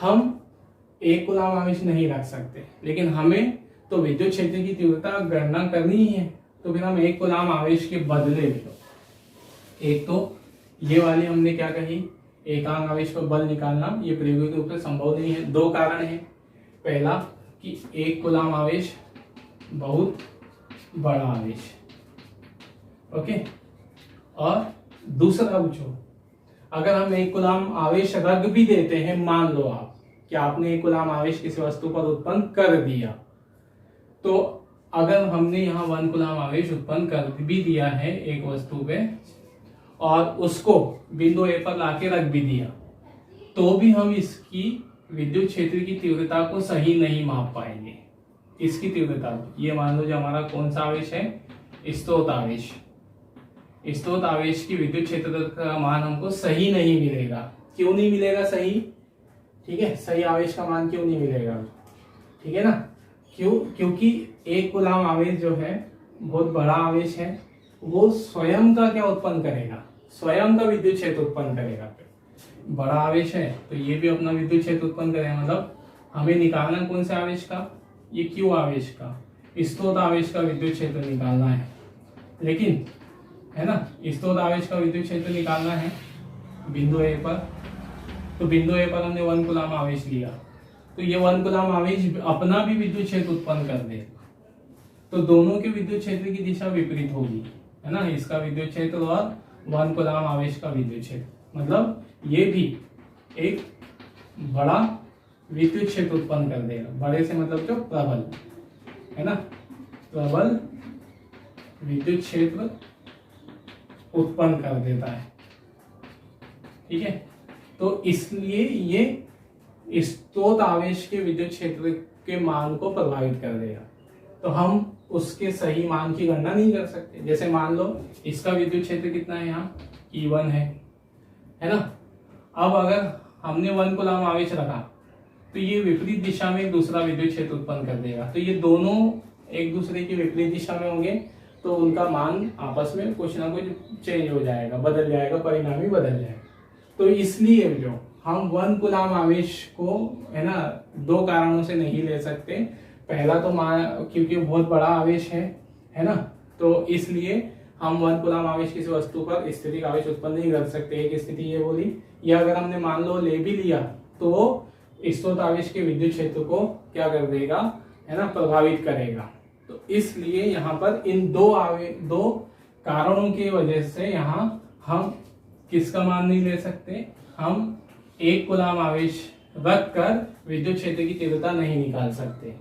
हम 1 कूलम आवेश नहीं रख सकते, लेकिन हमें तो विद्युत क्षेत्र की तीव्रता गणना करनी ही है। तो फिर हम 1 कूलम आवेश के बदले भी, एक तो ये वाली हमने क्या कही, एकांक आवेश पर बल निकालना, ये प्रायोगिक रूप से संभव नहीं है। 2 कारण है। पहला कि 1 कूलम आवेश बहुत बड़ा आवेश, ओके, और दूसरा जो अगर हम 1 कूलम आवेश रख भी देते हैं, मान लो आप कि आपने 1 कूलम आवेश किसी वस्तु पर उत्पन्न कर दिया, तो अगर हमने यहाँ 1 कूलम आवेश उत्पन्न कर भी दिया है एक वस्तु पे और उसको बिंदु ए पर लाके रख भी दिया, तो भी हम इसकी विद्युत क्षेत्र की तीव्रता को सही नहीं माप पाएंगे। इसकी तीव्रता, ये मान लो जो हमारा कौन सा आवेश है, स्रोत आवेश, स्रोत आवेश की विद्युत क्षेत्र का मान हमको सही नहीं मिलेगा। क्यों नहीं मिलेगा सही? ठीक है, सही आवेश का मान क्यों नहीं मिलेगा? ठीक है ना, क्यों? क्योंकि 1 कूलम आवेश जो है बहुत बड़ा आवेश है, वो स्वयं का क्या उत्पन्न करेगा? स्वयं का विद्युत क्षेत्र उत्पन्न करेगा। बड़ा आवेश है तो ये भी अपना विद्युत क्षेत्र उत्पन्न करेगा। मतलब हमें निकालना कौन से आवेश का? ये क्यू आवेश का, स्रोत आवेश का विद्युत क्षेत्र निकालना है। लेकिन है ना, स्रोत आवेश का विद्युत क्षेत्र निकालना है बिंदु ए पर, तो बिंदु ए पर हमने 1 कूलम आवेश लिया, तो ये 1 कूलम आवेश अपना भी विद्युत क्षेत्र उत्पन्न कर देगा। तो दोनों के विद्युत क्षेत्र की दिशा विपरीत होगी, है ना, इसका विद्युत क्षेत्र और 1 कूलम आवेश का विद्युत क्षेत्र, मतलब ये भी एक बड़ा विद्युत क्षेत्र उत्पन्न कर देगा। बड़े से मतलब जो प्रबल, है ना, प्रबल विद्युत क्षेत्र उत्पन्न कर देता है। ठीक है, तो इसलिए ये स्रोत आवेश के विद्युत क्षेत्र के मान को प्रभावित कर देगा। तो हम उसके सही मान की गणना नहीं कर सकते। जैसे मान लो इसका विद्युत क्षेत्र कितना है, यहाँ E1 है ना। अब अगर हमने 1 कूलम आवेश रखा तो ये विपरीत दिशा में एक दूसरा विद्युत क्षेत्र उत्पन्न कर देगा। तो ये दोनों एक दूसरे की विपरीत दिशा में होंगे, तो उनका मान आपस में कुछ ना कुछ चेंज हो जाएगा, बदल जाएगा, परिणाम ही बदल जाएगा। तो इसलिए जो हम 1 कूलम आवेश को, है ना, 2 कारणों से नहीं ले सकते। पहला तो क्योंकि बहुत बड़ा आवेश है ना, तो इसलिए हम 1 कूलम आवेश किसी वस्तु पर स्थितिक आवेश उत्पन्न नहीं कर सकते। एक स्थिति ये बोली, या अगर हमने मान लो ले भी लिया तो वो स्रोत आवेश के विद्युत क्षेत्र को क्या कर देगा, है ना, प्रभावित करेगा। तो इसलिए यहाँ पर इन दो कारणों की वजह से यहाँ हम किसका मान नहीं ले सकते, हम 1 कूलम आवेश रख कर विद्युत क्षेत्र की तीव्रता नहीं निकाल सकते।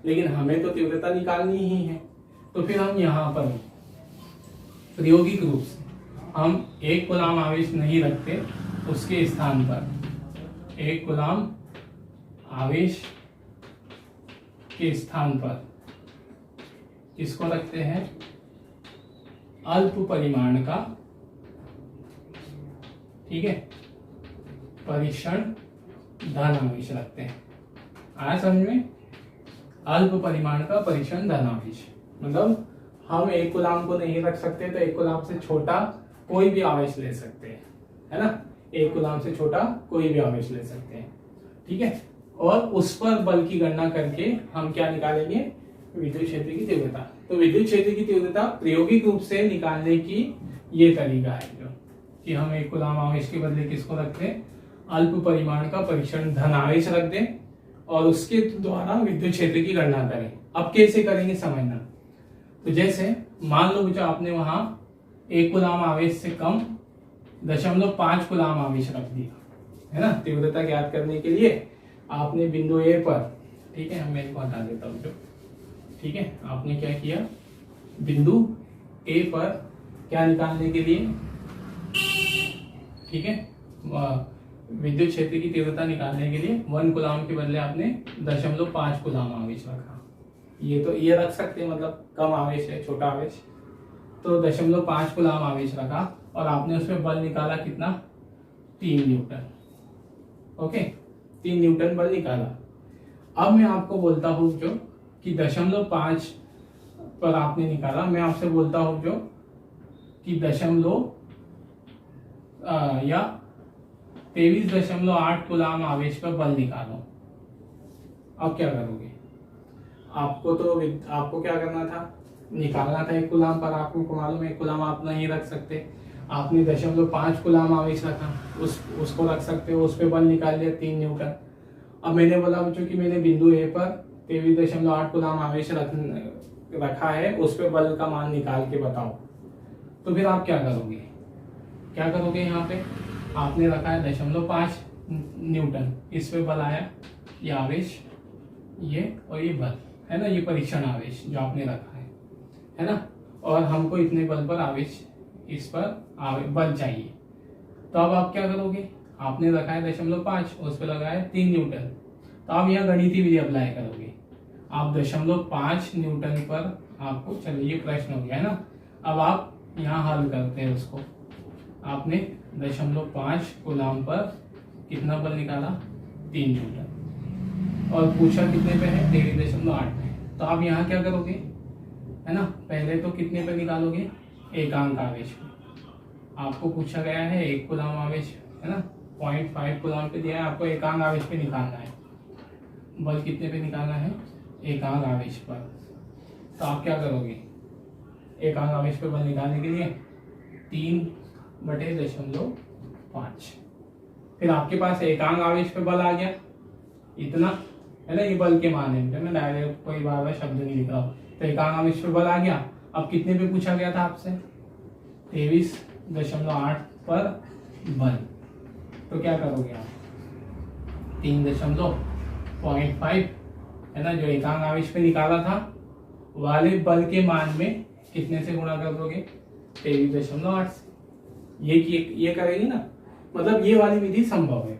लेकिन हमें तो तीव्रता निकालनी ही है, तो फिर हम यहाँ पर प्रायोगिक रूप से हम 1 कूलम आवेश नहीं रखते, उसके स्थान पर एक कूलाम आवेश के स्थान पर इसको रखते हैं अल्प परिमाण का, ठीक है, परीक्षण धन आवेश रखते हैं। आया समझ में? अल्प परिमाण का परीक्षण धन आवेश मतलब हम एक कूलाम को नहीं रख सकते, तो एक कूलाम से छोटा कोई भी आवेश ले सकते हैं, है ना। एक कूलाम से छोटा कोई भी आवेश ले सकते हैं, ठीक है। और उस पर बल की गणना करके हम क्या निकालेंगे? विद्युत क्षेत्र की तीव्रता। तो विद्युत क्षेत्र की तीव्रता प्रायोगिक रूप से निकालने की ये तरीका है जो कि हम एक कूलाम आवेश के बदले किसको रखते हैं? अल्प परिमाण का परीक्षण धन आवेश रख दें और उसके द्वारा विद्युत क्षेत्र की गणना करें। अब कैसे करेंगे समझना। तो जैसे मान लो जो आपने वहां एक कूलाम आवेश से कम 0.5 कूलाम आवेश रख दिया, है ना, तीव्रता ज्ञात करने के लिए आपने बिंदु ए पर, ठीक है, मैं इसको हटा देता हूँ जो, ठीक है, आपने क्या किया? बिंदु ए पर क्या निकालने के लिए, ठीक है, विद्युत क्षेत्र की तीव्रता निकालने के लिए 1 कूलाम के बदले आपने 0.5 कूलाम आवेश रखा। ये तो ये रख सकते हैं, मतलब कम आवेश है, छोटा आवेश, तो 0.5 कूलाम आवेश रखा और आपने उसमें बल निकाला कितना? 3 न्यूटन। ओके, 3 न्यूटन बल निकाला। अब मैं आपको बोलता हूं जो कि 0.5 पर आपने निकाला, मैं आपसे बोलता हूं जो कि 23.8 कूलाम आवेश पर बल निकालो। अब क्या करोगे? आपको क्या करना था? निकालना था एक कूलाम पर। आपको मालूम है एक कूलाम आप नहीं रख सकते, आपने 0.5 कूलाम आवेश रखा, उसको रख सकते हो, उस पर बल निकाल लिया 3 न्यूटन। अब मैंने बोला बच्चों कि मैंने बिंदु ए पर 23.8 कूलाम आवेश रखा है, उस पर बल का मान निकाल के बताओ। तो फिर आप क्या करोगे? यहाँ पे आपने रखा है 0.5 न्यूटन, इस पे बल आया, ये आवेश, ये और ये बल, है ना, ये परीक्षण आवेश जो आपने रखा है ना। और हमको इतने बल पर आवेश, इस पर बल चाहिए। तो अब आप क्या करोगे? आपने रखा है 0.5, उस पर लगाया 3 न्यूटन, तो आप यहाँ गणितीय विधि अप्लाई करोगे। आप 0.5 न्यूटन पर आपको, चलिए ये प्रश्न हो गया है ना। अब आप यहाँ हल करते हैं उसको। आपने 0.5 कूलाम पर कितना बल निकाला? 3 न्यूटन, और पूछा कितने पे है? 23.8 पे। तो आप यहाँ क्या करोगे, है ना, पहले तो कितने पे निकालोगे? एकांक आवेश पे। आपको पूछा गया है 1 कूलाम आवेश, है ना, 0.5 कूलाम पे दिया है, आपको एकांक आवेश पे निकालना है। बल कितने पे निकालना है? एकांक आवेश पर। तो आप क्या करोगे? एकांक आवेश पे बल निकालने के लिए 3/0.5। फिर आपके पास एकांक आवेश पे बल आ गया इतना, है ना, ये बल के मान है, मैं डायरेक्ट कोई बार शब्द नहीं लिख रहा हूँ। तो एकांक आवेश पे बल आ गया। अब कितने पे पूछा गया था आपसे? 23.8 पर बल। तो क्या करोगे आप? 3.5, है ना, जो एकांक आवेश पे निकाला था वाले बल के मान में कितने से गुणा कर दोगे? 23.8 से। ये करेगी ना, मतलब ये वाली विधि संभव है।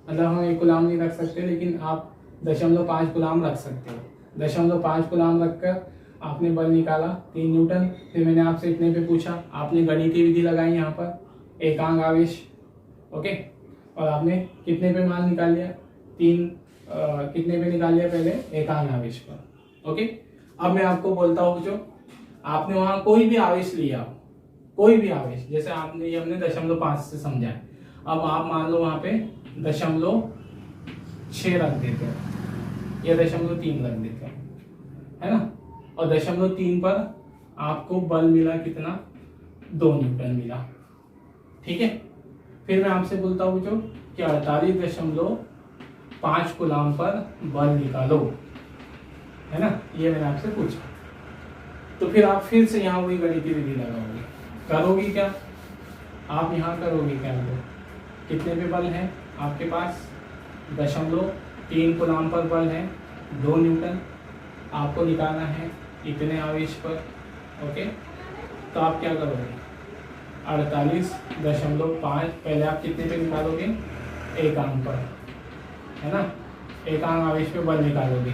मतलब हम 1 कूलाम नहीं रख सकते, लेकिन आप 0.5 कूलाम रख सकते हो। 0.5 कूलाम रखकर आपने बल निकाला 3 न्यूटन। फिर मैंने आपसे इतने पे पूछा, आपने गणितीय विधि लगाई यहाँ पर, एकांक आवेश, ओके, और आपने कितने पे मान निकाल लिया? 3 कितने पे निकाल लिया? पहले एकांक आवेश पर, ओके। अब मैं आपको बोलता हूँ जो आपने वहां कोई भी आवेश लिया हो, कोई भी आवेश, जैसे आपने ये हमने 0.5 से समझा है। अब आप मान लो वहां पे 0.6 रख देते हो या 0.3 रख देते हो, है ना, और 0.3 पर आपको बल मिला कितना? 2 न्यूटन मिला, ठीक है। फिर मैं आपसे बोलता हूँ जो कि 48.5 कूलाम पर बल निकालो, है ना, ये मैंने आपसे पूछा। तो फिर आप फिर से यहाँ वही गणितीय विधि लगाओगे। करोगे क्या? आप यहाँ करोगे क्या? कितने पे बल है आपके पास? 0.3 कूलाम पर बल है, 2 न्यूटन। आपको निकालना है इतने आवेश पर, ओके। तो आप क्या करोगे? 48.5, पहले आप कितने पे निकालोगे? एकांक पर, है ना। एकांक आवेश पे बल निकालोगे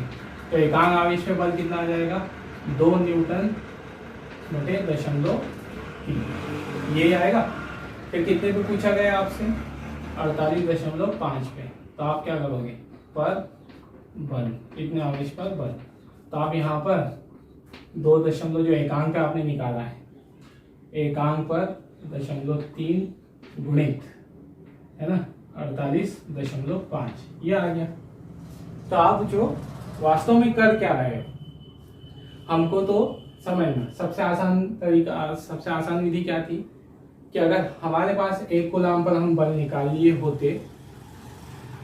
तो एकांक आवेश पे बल कितना आ जाएगा, 2 न्यूटन बटे 0.3 ये आएगा। फिर कितने पे पूछा गया आपसे, 48.5 पे। तो आप क्या करोगे, पर बल, कितने आवेश पर बल, तो आप यहाँ पर 2 दशमलव जो एकांक पे आपने निकाला है, एकांक पर 0.3 गुणित, है ना, 48.5 ये आ गया। तो आप जो वास्तव में कर क्या रहे हो, हमको तो समझना। सबसे आसान तरीका, सबसे आसान विधि क्या थी कि अगर हमारे पास 1 कूलाम पर हम बल निकाल लिए होते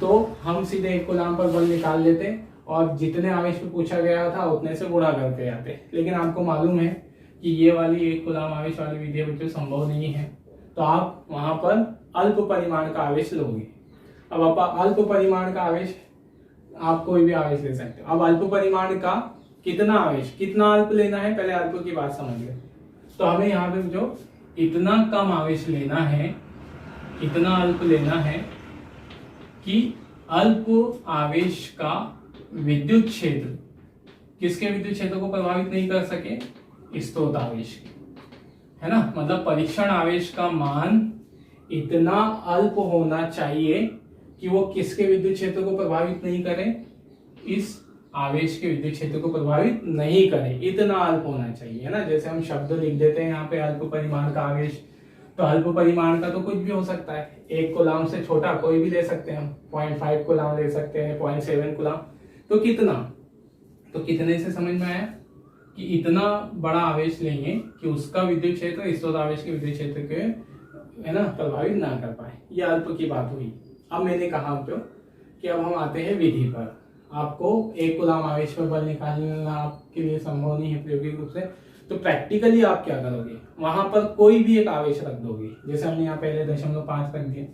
तो हम सीधे 1 कूलाम पर बल निकाल लेते और जितने आवेश पे पूछा गया था उतने से गुणा करते जाते। लेकिन आपको मालूम है कि ये वाली 1 कूलाम आवेश वाली विधि बच्चों संभव नहीं है, तो आप वहां पर अल्प परिमाण का आवेश लोगे। अब आप अल्प परिमाण का आवेश, आप कोई भी आवेश ले सकते हो। अब अल्प परिमाण का कितना आवेश, कितना अल्प लेना है, पहले अल्प की बात समझ ले। तो हमें यहाँ पे जो इतना कम आवेश लेना है, इतना अल्प लेना है कि अल्प आवेश का विद्युत क्षेत्र किसके विद्युत क्षेत्र को प्रभावित नहीं कर सके, स्रोत आवेश के, है ना। मतलब परीक्षण आवेश का मान इतना अल्प होना चाहिए कि वो किसके विद्युत क्षेत्र को प्रभावित नहीं करे, इस आवेश के विद्युत क्षेत्र को प्रभावित नहीं करे, इतना अल्प होना चाहिए, है ना। जैसे हम शब्द लिख देते हैं यहाँ पे अल्प परिमाण का आवेश, तो अल्प परिमाण का तो कुछ भी हो सकता है, 1 कूलाम से छोटा कोई भी ले सकते हैं हम, 0.5 कूलाम ले सकते हैं, 0.7 कूलाम। तो कितना, तो कितने से समझ में आया कि इतना बड़ा आवेश लेंगे कि उसका विद्युत क्षेत्र स्रोत आवेश के विद्युत क्षेत्र के, है ना, प्रभावित ना कर पाए। ये अल्प की बात हुई। अब मैंने कहा आपको कि अब हम आते हैं विधि पर। आपको 1 कूलाम आवेश पर बल निकालना आपके लिए संभव नहीं है प्रायोगिक रूप से, तो प्रैक्टिकली आप क्या करोगे, वहां पर कोई भी एक आवेश रख दोगे। जैसे हमने यहाँ पहले 0.5 रख दिया,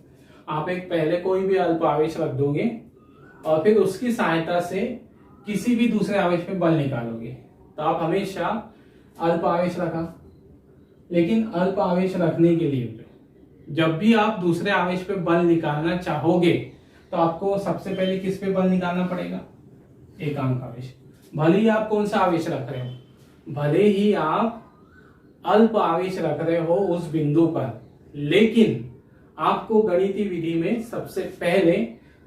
आप एक पहले कोई भी अल्प आवेश रख दोगे और फिर उसकी सहायता से किसी भी दूसरे आवेश पे बल निकालोगे। तो आप हमेशा अल्प आवेश रखा, लेकिन अल्प आवेश रखने के लिए जब भी आप दूसरे आवेश पे बल निकालना चाहोगे तो आपको सबसे पहले किस पे बल निकालना पड़ेगा, एकांक आवेश। भले ही आप कौन सा आवेश रख रहे हो, भले ही आप अल्प आवेश रख रहे हो उस बिंदु पर, लेकिन आपको गणितीय विधि में सबसे पहले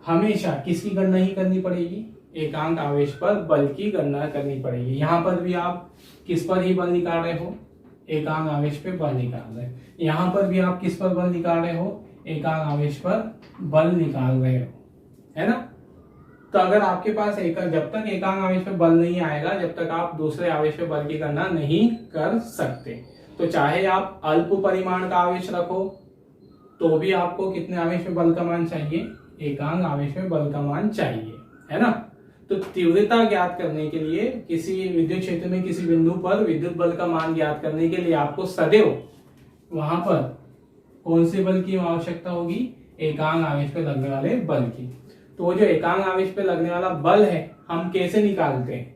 हमेशा किसकी गणना ही करनी पड़ेगी, एकांक आवेश पर बल की गणना करनी पड़ेगी। यहां पर भी आप किस पर ही बल निकाल रहे हो, एकांक आवेश पे बल निकाल रहे हो। यहां पर भी आप किस पर बल निकाल रहे हो, एकांक आवेश पर बल निकाल रहे हो, है ना। तो अगर आपके पास जब तक एकांक आवेश पे बल नहीं आएगा, जब तक आप दूसरे आवेश पे बल की गणना नहीं कर सकते। तो चाहे आप अल्प परिमाण का आवेश रखो तो भी आपको कितने आवेश पे बल का मान चाहिए, एकांक आवेश पे बल का मान चाहिए, है ना। तो तीव्रता ज्ञात करने के लिए, किसी विद्युत क्षेत्र में किसी बिंदु पर विद्युत बल का मान ज्ञात करने के लिए आपको सदैव वहां पर कौन से बल की आवश्यकता होगी, एकांक आवेश पे लगने वाले बल की। तो जो एकांक आवेश पे लगने वाला बल है हम कैसे निकालते हैं,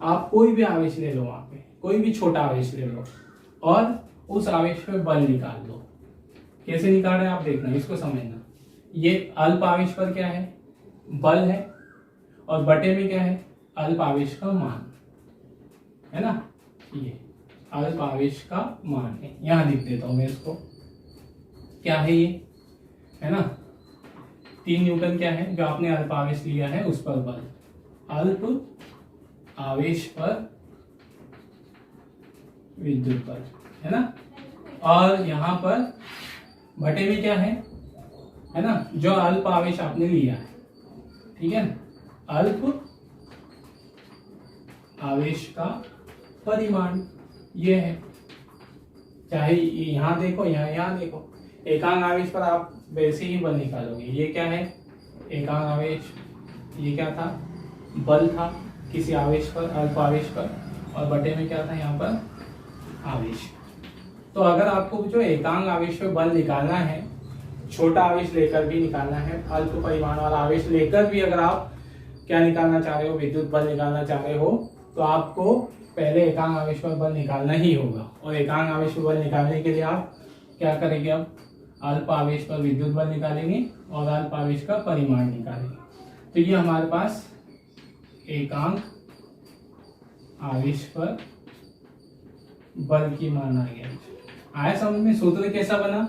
आप कोई भी आवेश ले लो, वहां पे कोई भी छोटा आवेश ले लो और उस आवेश पे बल निकाल दो। कैसे निकाल रहे हैं आप देखना, इसको समझना। ये अल्प आवेश पर क्या है, बल है, और बटे में क्या है, अल्प आवेश का मान, है ना। ये अल्प आवेश का मान है, यहां लिख देता हूं मैं इसको। क्या है ये, है ना, 3 न्यूटन क्या है जो आपने अल्प आवेश लिया है उस पर बल, अल्प आवेश पर विद्युत बल, है ना। और यहां पर बटे में क्या है ना, जो अल्प आवेश आपने लिया है, ठीक है ना, अल्प आवेश का परिमाण ये है। चाहे यहां देखो, यहां देखो, एकांक आवेश पर आप वैसे ही बल निकालोगे। ये क्या है, एकांक आवेश, ये क्या था, बल था किसी आवेश पर, अल्प आवेश पर, और बटे में क्या था यहाँ पर, आवेश। तो अगर आपको जो एकांक आवेश पे बल निकालना है, छोटा आवेश लेकर भी निकालना है, अल्प परिमाण वाला आवेश लेकर भी अगर आप क्या निकालना चाह रहे हो, विद्युत बल निकालना चाह रहे हो, तो आपको पहले एकांक आवेश पर बल निकालना ही होगा। और एकांक आवेश पर बल निकालने के लिए आप क्या करेंगे, अब अल्प आवेश पर विद्युत बल निकालेंगे और अल्प आवेश का परिमाण निकालेंगे। तो ये हमारे पास एकांक आवेश पर बल की मान आ गया। आया समझ में? सूत्र कैसा बना?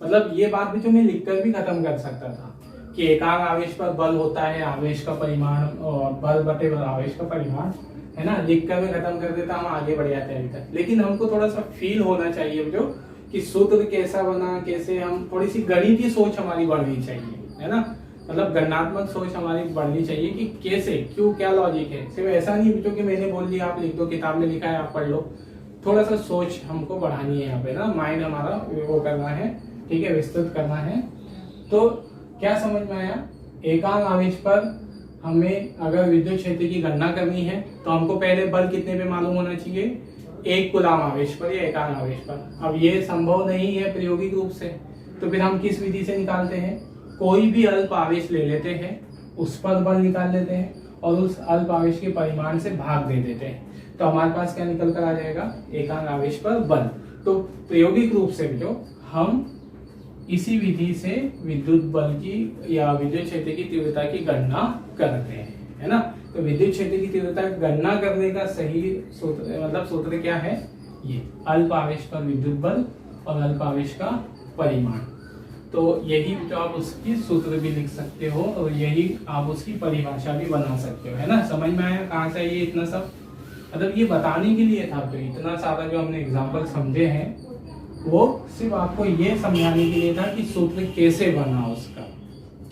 मतलब ये बात भी जो मैं लिखकर भी खत्म कर सकता था कि एकांक आवेश पर बल होता है आवेश का परिमाण और बल बटे आवेश का परिमाण, है ना, लिखकर मैं खत्म कर देता, हम आगे बढ़ जाते हैं अभी तक। लेकिन हमको थोड़ा सा फील होना चाहिए जो कि सूत्र कैसा बना, कैसे, हम थोड़ी सी गणितीय सोच हमारी बढ़नी चाहिए, है ना, मतलब गणनात्मक सोच हमारी बढ़नी चाहिए कि कैसे, क्यों, क्या लॉजिक है। सिर्फ ऐसा नहीं जो कि मैंने बोल दिया आप लिख दो, किताब में लिखा है आप पढ़ लो। थोड़ा सा सोच हमको बढ़ानी है यहाँ पे ना, माइंड हमारा वो करना है, ठीक है, विस्तृत करना है। तो क्या समझ में आया? एकांक आवेश पर हमें अगर विद्युत क्षेत्र की गणना करनी है तो हमको पहले बल कितने पे मालूम होना चाहिए, 1 कूलाम आवेश पर या एकांक आवेश पर। अब ये संभव नहीं है प्रायोगिक रूप से, तो फिर हम किस विधि से निकालते हैं? कोई भी अल्प आवेश ले लेते हैं, उस पर बल निकाल लेते हैं और उस अल्प आवेश के परिमाण से भाग दे देते हैं। तो हमारे पास क्या निकल कर आ जाएगा? एकांक आवेश पर बल। तो प्रायोगिक रूप से जो हम इसी विधि से विद्युत बल की या विद्युत क्षेत्र की तीव्रता की गणना करते हैं, है ना। तो विद्युत क्षेत्र की तीव्रता की गणना करने का सही सूत्र, मतलब सूत्र क्या है? ये अल्प आवेश पर विद्युत बल और अल्प आवेश का परिमाण। तो यही जो आप उसकी सूत्र भी लिख सकते हो और यही आप उसकी परिभाषा भी बना सकते हो, है ना। समझ में आया कहाँ से ये इतना सब? मतलब ये बताने के लिए था, तो इतना सारा जो हमने एग्जाम्पल समझे हैं वो सिर्फ आपको ये समझाने के लिए था कि सूत्र कैसे बना, उसका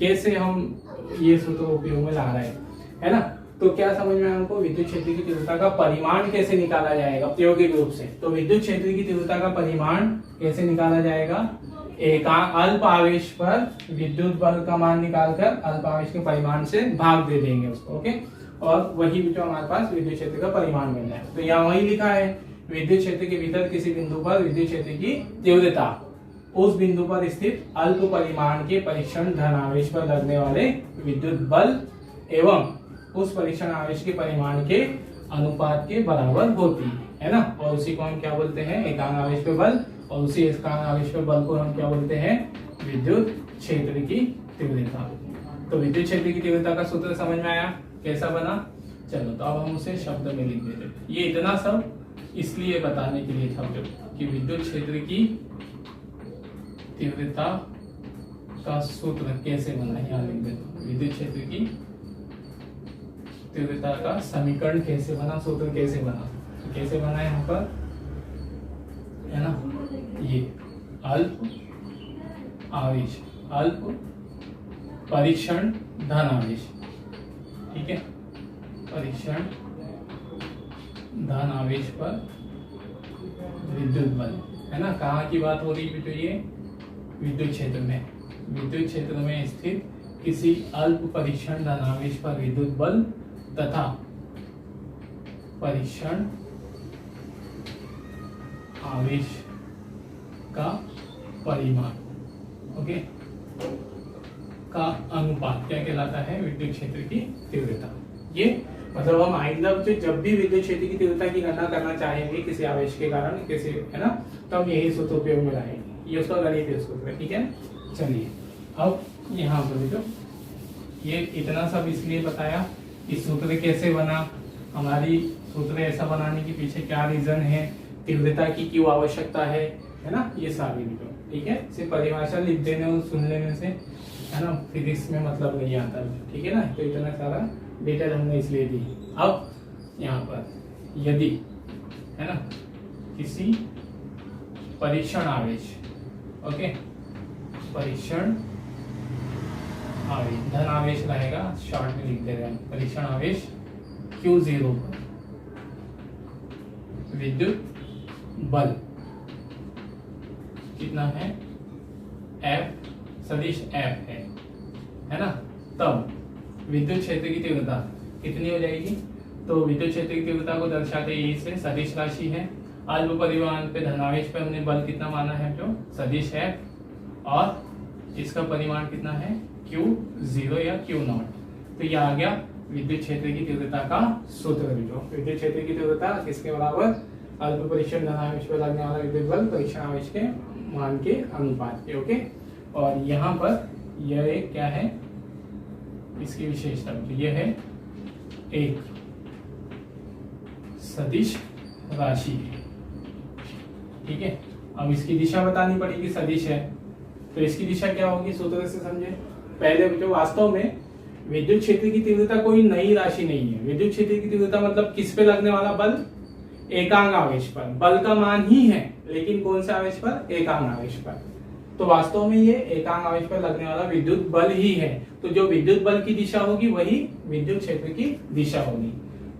कैसे हम ये सूत्र उपयोग में ला रहे हैं, है ना। तो क्या समझ में हमको? विद्युत क्षेत्र की तीव्रता का परिमाण कैसे निकाला जाएगा प्रायोगिक रूप से? तो विद्युत क्षेत्र की तीव्रता का परिमाण कैसे निकाला जाएगा? एकांक अल्प आवेश पर विद्युत बल का मान निकालकर अल्प आवेश के परिमाण से भाग दे देंगे उसको, ओके। और वही जो हमारे पास विद्युत क्षेत्र का परिमाण मिल जाए। तो यहाँ वही लिखा है, विद्युत क्षेत्र के भीतर किसी बिंदु पर विद्युत क्षेत्र की तीव्रता उस बिंदु पर स्थित अल्प परिमाण के परीक्षण धन आवेश पर लगने वाले विद्युत बल एवं उस परीक्षण आवेश के परिमाण के अनुपात के बराबर होती है ना। और उसी को हम क्या बोलते हैं? एकांक आवेश पे बल। और उसी एकांक आवेश पे बल को हम क्या बोलते हैं? विद्युत क्षेत्र की तीव्रता। तो विद्युत क्षेत्र की तीव्रता का सूत्र समझ में आया कैसा बना? चलो तो अब हम उसे शब्द में लिख देते। ये इतना सब इसलिए बताने के लिए था जो कि विद्युत क्षेत्र की तीव्रता का सूत्र कैसे बना, यहाँ लिख देते। विद्युत क्षेत्र की तीव्रता का समीकरण कैसे बना, सूत्र कैसे बना, तो कैसे बना यहाँ पर, है ना, ये अल्प आवेश, अल्प परीक्षण धन आवेश, ठीक है, परीक्षण धन आवेश पर विद्युत बल, है ना। कहाँ की बात हो रही है? तो ये विद्युत क्षेत्र में, विद्युत क्षेत्र में स्थित किसी अल्प परीक्षण धन आवेश पर विद्युत बल तथा परीक्षण आवेश का परिमाण, ओके, का अनुपात क्या कहलाता है? विद्युत क्षेत्र की तीव्रता। ये मतलब हम आइंदा जब भी विद्युत क्षेत्र की तीव्रता की गणना करना चाहेंगे किसी आवेश के कारण, किसी, है ना, तो हम यही सूत्र उपयोग में लाएंगे। ये उसका गणितीय सूत्र है, ठीक है। चलिए अब यहाँ पर जो ये इतना सब इसलिए बताया कि सूत्र कैसे बना, हमारी सूत्र ऐसा बनाने के पीछे क्या रीजन है, तीव्रता की क्यों आवश्यकता है ना, ये सारी भी, ठीक है। सिर्फ परिभाषा लिख देने और सुन लेने से, है ना, फिजिक्स में मतलब नहीं आता, ठीक है ना। तो इतना सारा डिटेल हमने इसलिए दी। अब यहाँ पर यदि, है ना, किसी परीक्षण आवेश, ओके, परीक्षण आवेश, धन आवेश रहेगा, शॉर्ट में लिख दे रहे हैं, परीक्षण आवेश Q0 पर विद्युत बल कितना है? F, सदिश F है ना। तब विद्युत क्षेत्र की तीव्रता कितनी हो जाएगी? तो विद्युत क्षेत्र की तीव्रता को दर्शाते यही से सदिश राशि है, अल्प परिमाण पे धनावेश पे हमने बल कितना माना है? जो सदिश है, और इसका परिमाण कितना है? Q0 या Q0। तो ये आ गया विद्युत क्षेत्र की तीव्रता का सूत्र। जो विद्युत क्षेत्र की तीव्रता किसके बराबर? अल्प परीक्षण धनावेश पर लगने वाला विद्युत बल परीक्षण आवेश के मान के अनुपात के। ओके, और यहाँ पर यह एक क्या है, इसकी विशेषता यह है एक सदिश राशि है। ठीक है, अब इसकी दिशा बतानी पड़ेगी, सदिश है तो इसकी दिशा क्या होगी, सूत्र से समझे। पहले जो वास्तव में विद्युत क्षेत्र की तीव्रता कोई नई राशि नहीं है। विद्युत क्षेत्र की तीव्रता मतलब किस पे लगने वाला बल, एकांक आवेश पर। बल का मान ही है लेकिन कौन से आवेश पर, एकांक आवेश पर। तो वास्तव में ये एकांक आवेश पर लगने वाला विद्युत बल ही है। तो जो विद्युत बल की दिशा होगी वही विद्युत क्षेत्र की दिशा होगी।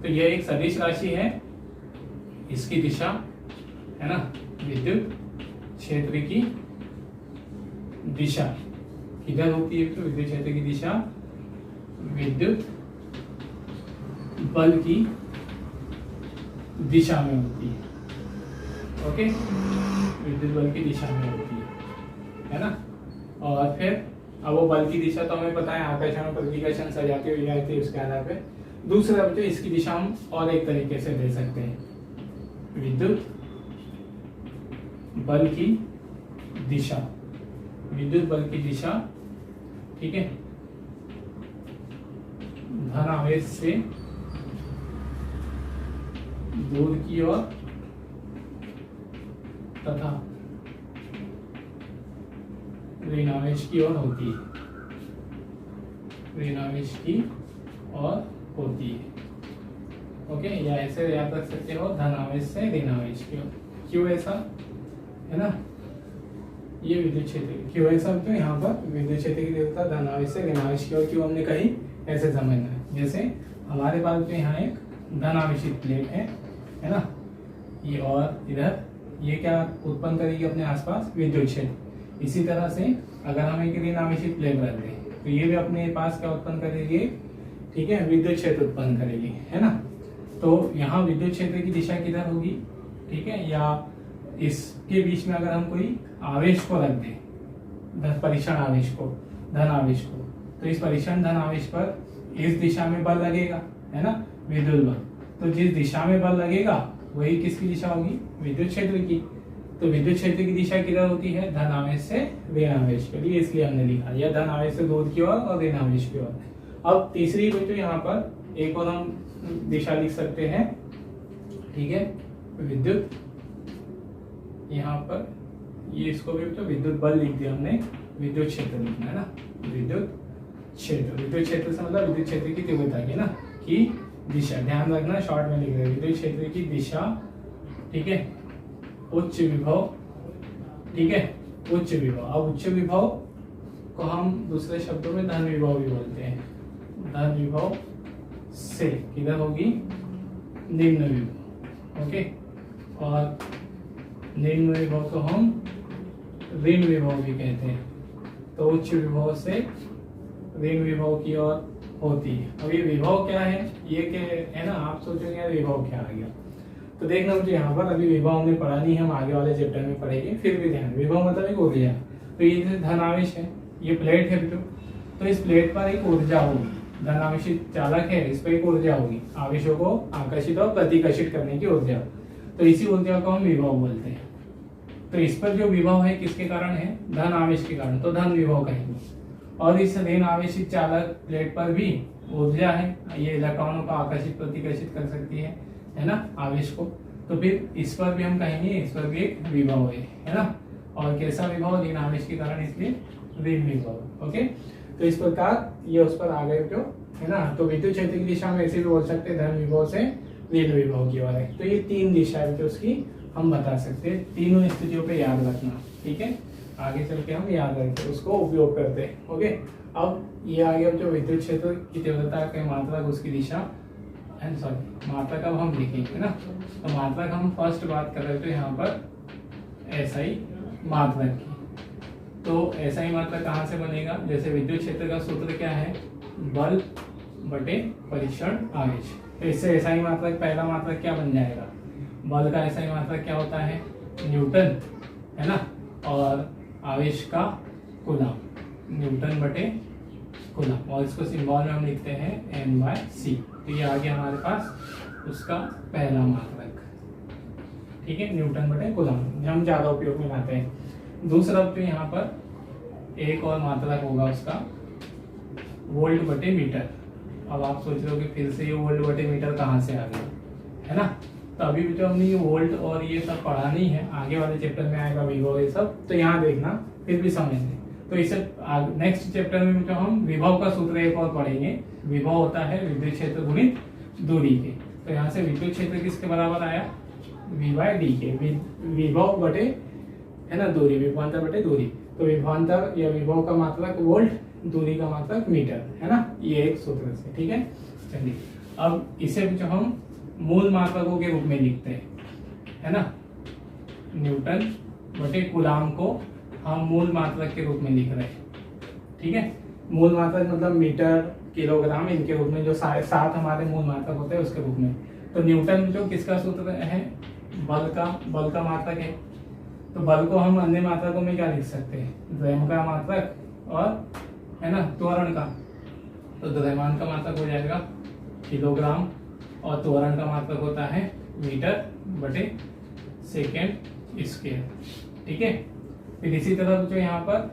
तो यह एक सदिश राशि है, इसकी दिशा है ना, विद्युत क्षेत्र की दिशा किधर होती है, तो विद्युत क्षेत्र की दिशा विद्युत बल की दिशा में होती है। ओके, विद्युत बल की दिशा में होती है ना। और फिर अब वो बल की दिशा तो हमें पता है, आकर्षण प्रतिकर्षण सजाती हुई जाती है, उसके आधार पे दूसरा बच्चों इसकी दिशा हम और एक तरीके से दे सकते हैं, विद्युत बल की दिशा, विद्युत बल की दिशा, ठीक है, धन आवेश से दूर की ओर तथा ऋण आवेश की ओर होती है, ऋण आवेश की ओर होती है। ओके, या ऐसे याद रख सकते हो, धन आवेश से ऋण आवेश की ओर। क्यों ऐसा है ना, ये विद्युत क्षेत्र क्यों ऐसा, तो यहाँ पर विद्युत क्षेत्र की तीव्रता धन आवेश से ऋण आवेश की ओर क्यों हमने कही, ऐसे समझना है। जैसे हमारे पास जो यहाँ एक धन आवेशित प्लेट है ना, ये और इधर ये क्या उत्पन्न करेगी अपने आसपास, विद्युत क्षेत्र। इसी तरह से अगर हम एक ऋण आवेशित प्लेट रख दें तो ये भी अपने पास क्या उत्पन्न करेगी, ठीक है, विद्युत क्षेत्र उत्पन्न करेगी, है ना। तो यहाँ विद्युत क्षेत्र की दिशा किधर होगी, ठीक है, या इसके बीच में अगर हम कोई आवेश को रख दें, परीक्षण आवेश को, धन आवेश को, तो इस परीक्षण धन आवेश पर इस दिशा में बल लगेगा, है ना, विद्युत बल। तो जिस दिशा में बल लगेगा वही किसकी दिशा होगी, विद्युत क्षेत्र की। तो विद्युत क्षेत्र की दिशा किधर होती है, धन आवेश से ऋण आवेश के लिए, इसलिए हमने लिखा, या धन आवेश से दूर की ओर और ऋण आवेश की ओर। अब तीसरी बच्चों यहाँ पर एक और हम दिशा लिख सकते हैं, ठीक है, विद्युत, यहाँ पर ये इसको भी तो विद्युत बल लिख दिया हमने, विद्युत क्षेत्र लिखना है ना, विद्युत क्षेत्र। विद्युत क्षेत्र से मतलब विद्युत क्षेत्र की तीव्रता की ना, की दिशा, ध्यान रखना, शॉर्ट में लिख रहे हैं, विद्युत क्षेत्र की दिशा, ठीक है, उच्च विभव, ठीक है, उच्च विभव। अब उच्च विभव को हम दूसरे शब्दों में धन विभव भी बोलते हैं, धन विभव से किधर होगी, निम्न विभव। ओके, और निम्न विभव को हम ऋण विभव भी कहते हैं। तो उच्च विभव से ऋण विभव की ओर होती है। अब ये विभव क्या है, ये क्या है ना, आप सोचोगे यार विभव क्या आ गया, तो देखना मुझे यहाँ पर अभी विभव हमने पढ़ा नहीं, हम आगे वाले चैप्टर में पढ़ेंगे। फिर भी ध्यान, विभव मतलब एक ऊर्जा। तो ये जैसे धन आवेश है, ये प्लेट है जो, तो इस प्लेट पर एक ऊर्जा होगी, धन आवेशित चालक है, इस पर एक ऊर्जा होगी, आवेशों को आकर्षित और प्रतिकर्षित करने की ऊर्जा। तो इसी ऊर्जा को हम विभव बोलते हैं। तो इस पर जो विभव है किसके कारण है, धन आवेश के कारण, तो धन विभव कहेंगे। और इस ऋण आवेशित चालक प्लेट पर भी ऊर्जा है, ये इलेक्ट्रॉनों को आकर्षित प्रतिकर्षित कर सकती है ना, आवेश को। तो फिर इस पर भी हम कहेंगे, इस पर भी एक विभव है ना। और कैसा विभव, ऋण आवेश के कारण, इसलिए ऋण विभव। ओके, तो इस प्रकार ये उस पर आ गए जो, है ना। तो विद्युत क्षेत्र की दिशा में ऐसे भी बोल सकते हैं, धन विभव से ऋण विभव की ओर है। तो ये तीन दिशा है जो उसकी हम बता सकते हैं, तीनों स्थितियों पे याद रखना, ठीक है। आगे चल के हम याद रखते उसको उपयोग करते हैं। ओके, अब ये आ गया जो विद्युत क्षेत्र की तीव्रता के मात्रक, उसकी दिशा, सॉरी मात्रक अब हम लिखेंगे ना। तो मात्रक हम फर्स्ट बात कर रहे थे यहाँ पर एसआई मात्रक की। तो एसआई मात्रक कहाँ से बनेगा, जैसे विद्युत क्षेत्र का सूत्र क्या है, बल बटे परीक्षण आवेश। तो इससे एसआई मात्रक, पहला मात्रक क्या बन जाएगा, बल का एसआई मात्रक क्या होता है, न्यूटन, है ना। और आवेश का कूलम, न्यूटन बटे कूलम, और इसको सिंबल में हम लिखते हैं N/C। तो ये आ गया हमारे पास उसका पहला मात्रक। ठीक है, न्यूटन बटे कूलम हम ज्यादा उपयोग में लाते हैं। दूसरा जो यहाँ पर एक और मात्रक होगा उसका वोल्ट बटे मीटर। अब आप सोच रहे हो कि फिर से ये वोल्ट बटे मीटर कहाँ से आ गया, है ना। तो अभी भी जो हमने ये वोल्ट और ये सब पढ़ा नहीं है, आगे वाले चैप्टर में आएगा विभव ये सब, तो यहाँ देखना फिर भी समझ लें। तो इसे नेक्स्ट चैप्टर में जो हम विभव का सूत्र एक और पढ़ेंगे। विभव होता है विद्युत क्षेत्र गुणित दूरी के। तो यहाँ से विद्युत क्षेत्र किसके बराबर आया, V/d के। विभव बटे, है ना, दूरी, विभवांतर बटे दूरी। तो विभवांतर या विभव का मात्रक वोल्ट, दूरी का मात्रक मीटर, है ना, ये एक सूत्र से। ठीक है, चलिए अब इसे जो हम मूल मात्रकों के रूप में लिखते हैं, है ना, न्यूटन बटे कूलाम को हम मूल मात्रक के रूप में लिख रहे हैं। ठीक है, मूल मात्रक मतलब मीटर, किलोग्राम, इनके रूप में जो सात हमारे मूल मात्रक होते हैं उसके रूप में। तो न्यूटन जो किसका सूत्र है, बल का मात्रक है। तो बल को हम अन्य मात्रकों में क्या लिख सकते हैं, द्रव्यमान का मात्रक और, है ना, त्वरण का। तो द्रव्यमान का मात्रक हो जाएगा किलोग्राम और त्वरण का मात्रक होता है मीटर बटे सेकेंड स्क्वायर। ठीक है, फिर इसी तरह जो यहाँ पर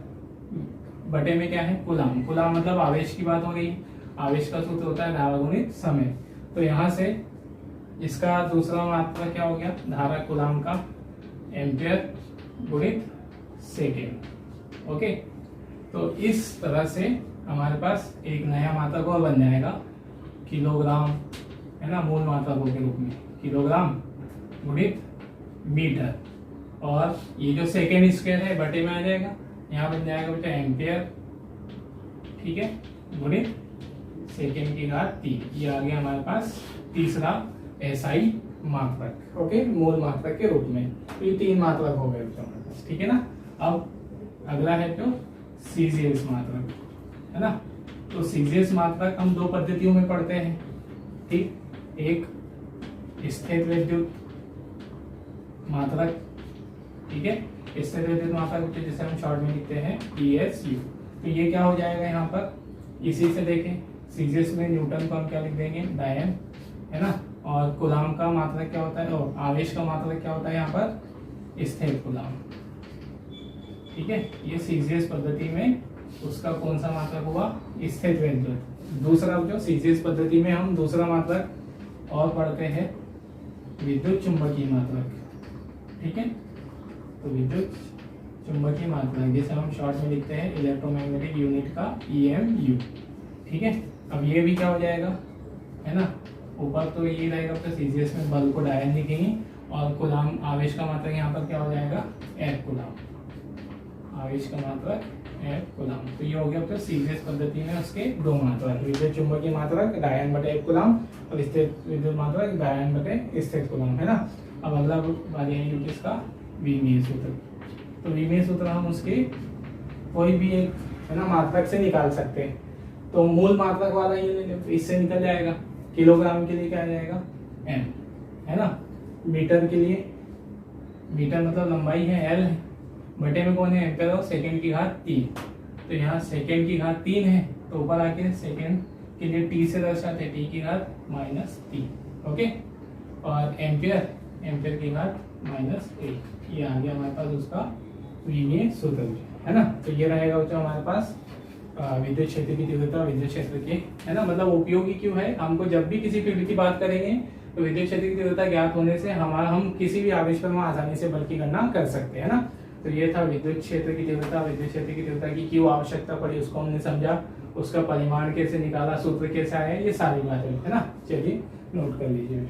बटे में क्या है, कूलाम। कूलाम मतलब आवेश की बात हो रही है। आवेश का सूत्र होता है धारा गुणित समय। तो यहाँ से इसका दूसरा मात्रक क्या हो गया, धारा कूलाम का एम्पियर गुणित सेकेंड। ओके, तो इस तरह से हमारे पास एक नया मात्रक और बन जाएगा, किलोग्राम, है ना, मूल मात्रकों के रूप में किलोग्राम गुणित मीटर। और ये जो सेकेंड स्क्वायर है बटे में आ जाएगा, यहाँ बन जाएगा बेटा एम्पियर, ठीक है, गुणित सेकेंड की घात 3। ये आ गया हमारे पास तीसरा एसआई मात्रक, ओके, मूल मात्रक के रूप में। तो ये 3 मात्रक हो गए हमारे पास, ठीक है ना। अब अगला है जो सीजीएस मात्रक, है ना। तो सीजीएस मात्रक हम 2 पद्धतियों में पढ़ते हैं, ठीक। एक स्थिर विद्युत मात्रक, ठीक है, स्थिर विद्युत मात्रक जिसे हम शॉर्ट में लिखते हैं ESU। तो ये क्या हो जाएगा यहाँ पर, इसी से देखें, सीजीएस में न्यूटन को हम क्या लिख देंगे, डायन, है ना। और कूलाम का मात्रक क्या होता है, और आवेश का मात्रक क्या होता है यहाँ पर, स्थिर कूलाम। ठीक है, ये सीजीएस पद्धति में उसका कौन सा मात्रक हुआ, स्थिर विद्युत। दूसरा जो सीजीएस पद्धति में हम दूसरा मात्रक और पढ़ते हैं विद्युत चुंबकीय मात्रक। ठीक है, तो विद्युत चुंबकीय मात्रक जिसे हम शॉर्ट में लिखते हैं इलेक्ट्रोमैग्नेटिक यूनिट का EMU। ठीक है, अब ये भी क्या हो जाएगा, है ना, ऊपर तो ये रहेगा, तो सीजीएस में बल को डायन लिखेंगे और कूलाम आवेश का मात्रक यहाँ पर क्या हो जाएगा, F कूलाम, आवेश का मात्रक F कूलाम। तो ये हो गया तो सीजीएस पद्धति में उसके 2 मात्रक, विद्युत चुंबकीय मात्रक डायन बटे F कूलाम और स्थिर विद्युत मात्रक डायन बटे स्थिर कूलाम, है ना। अब अगला बारी है किसका, विमीय सूत्र। तो विमीय सूत्र हम उसके कोई भी एक, है ना, मात्रक से निकाल सकते हैं। तो मूल मात्रक वाला ये इससे निकल जाएगा, किलोग्राम के लिए क्या आ जाएगा M, है ना। मीटर के लिए, मीटर मतलब लंबाई है L है, बटे में कौन है, एम्पियर और सेकेंड की घात 3। तो यहाँ सेकेंड की घात 3 है, तो ऊपर आके सेकेंड के लिए T से दर्शाते हैं, T की घात -3। ओके, और एम्पियर, एम्पियर की घात -1। ये आ गया हमारे पास उसका विमीय सूत्र, है ना। तो ये रहेगा जो हमारे पास विद्युत क्षेत्र की तीव्रता, विद्युत क्षेत्र के, है ना, मतलब उपयोगी क्यों है, हमको जब भी किसी फील्ड की बात करेंगे तो विद्युत क्षेत्र की तीव्रता ज्ञात होने से हम किसी भी आवेश पर आसानी से बल की गणना कर सकते हैं, ना। तो ये था विद्युत क्षेत्र की तीव्रता। विद्युत क्षेत्र की तीव्रता की क्यों आवश्यकता पड़ी उसको हमने समझा, उसका परिमाण कैसे निकाला, सूत्र कैसे आया, ये सारी बातें, है ना। चलिए नोट कर लीजिए।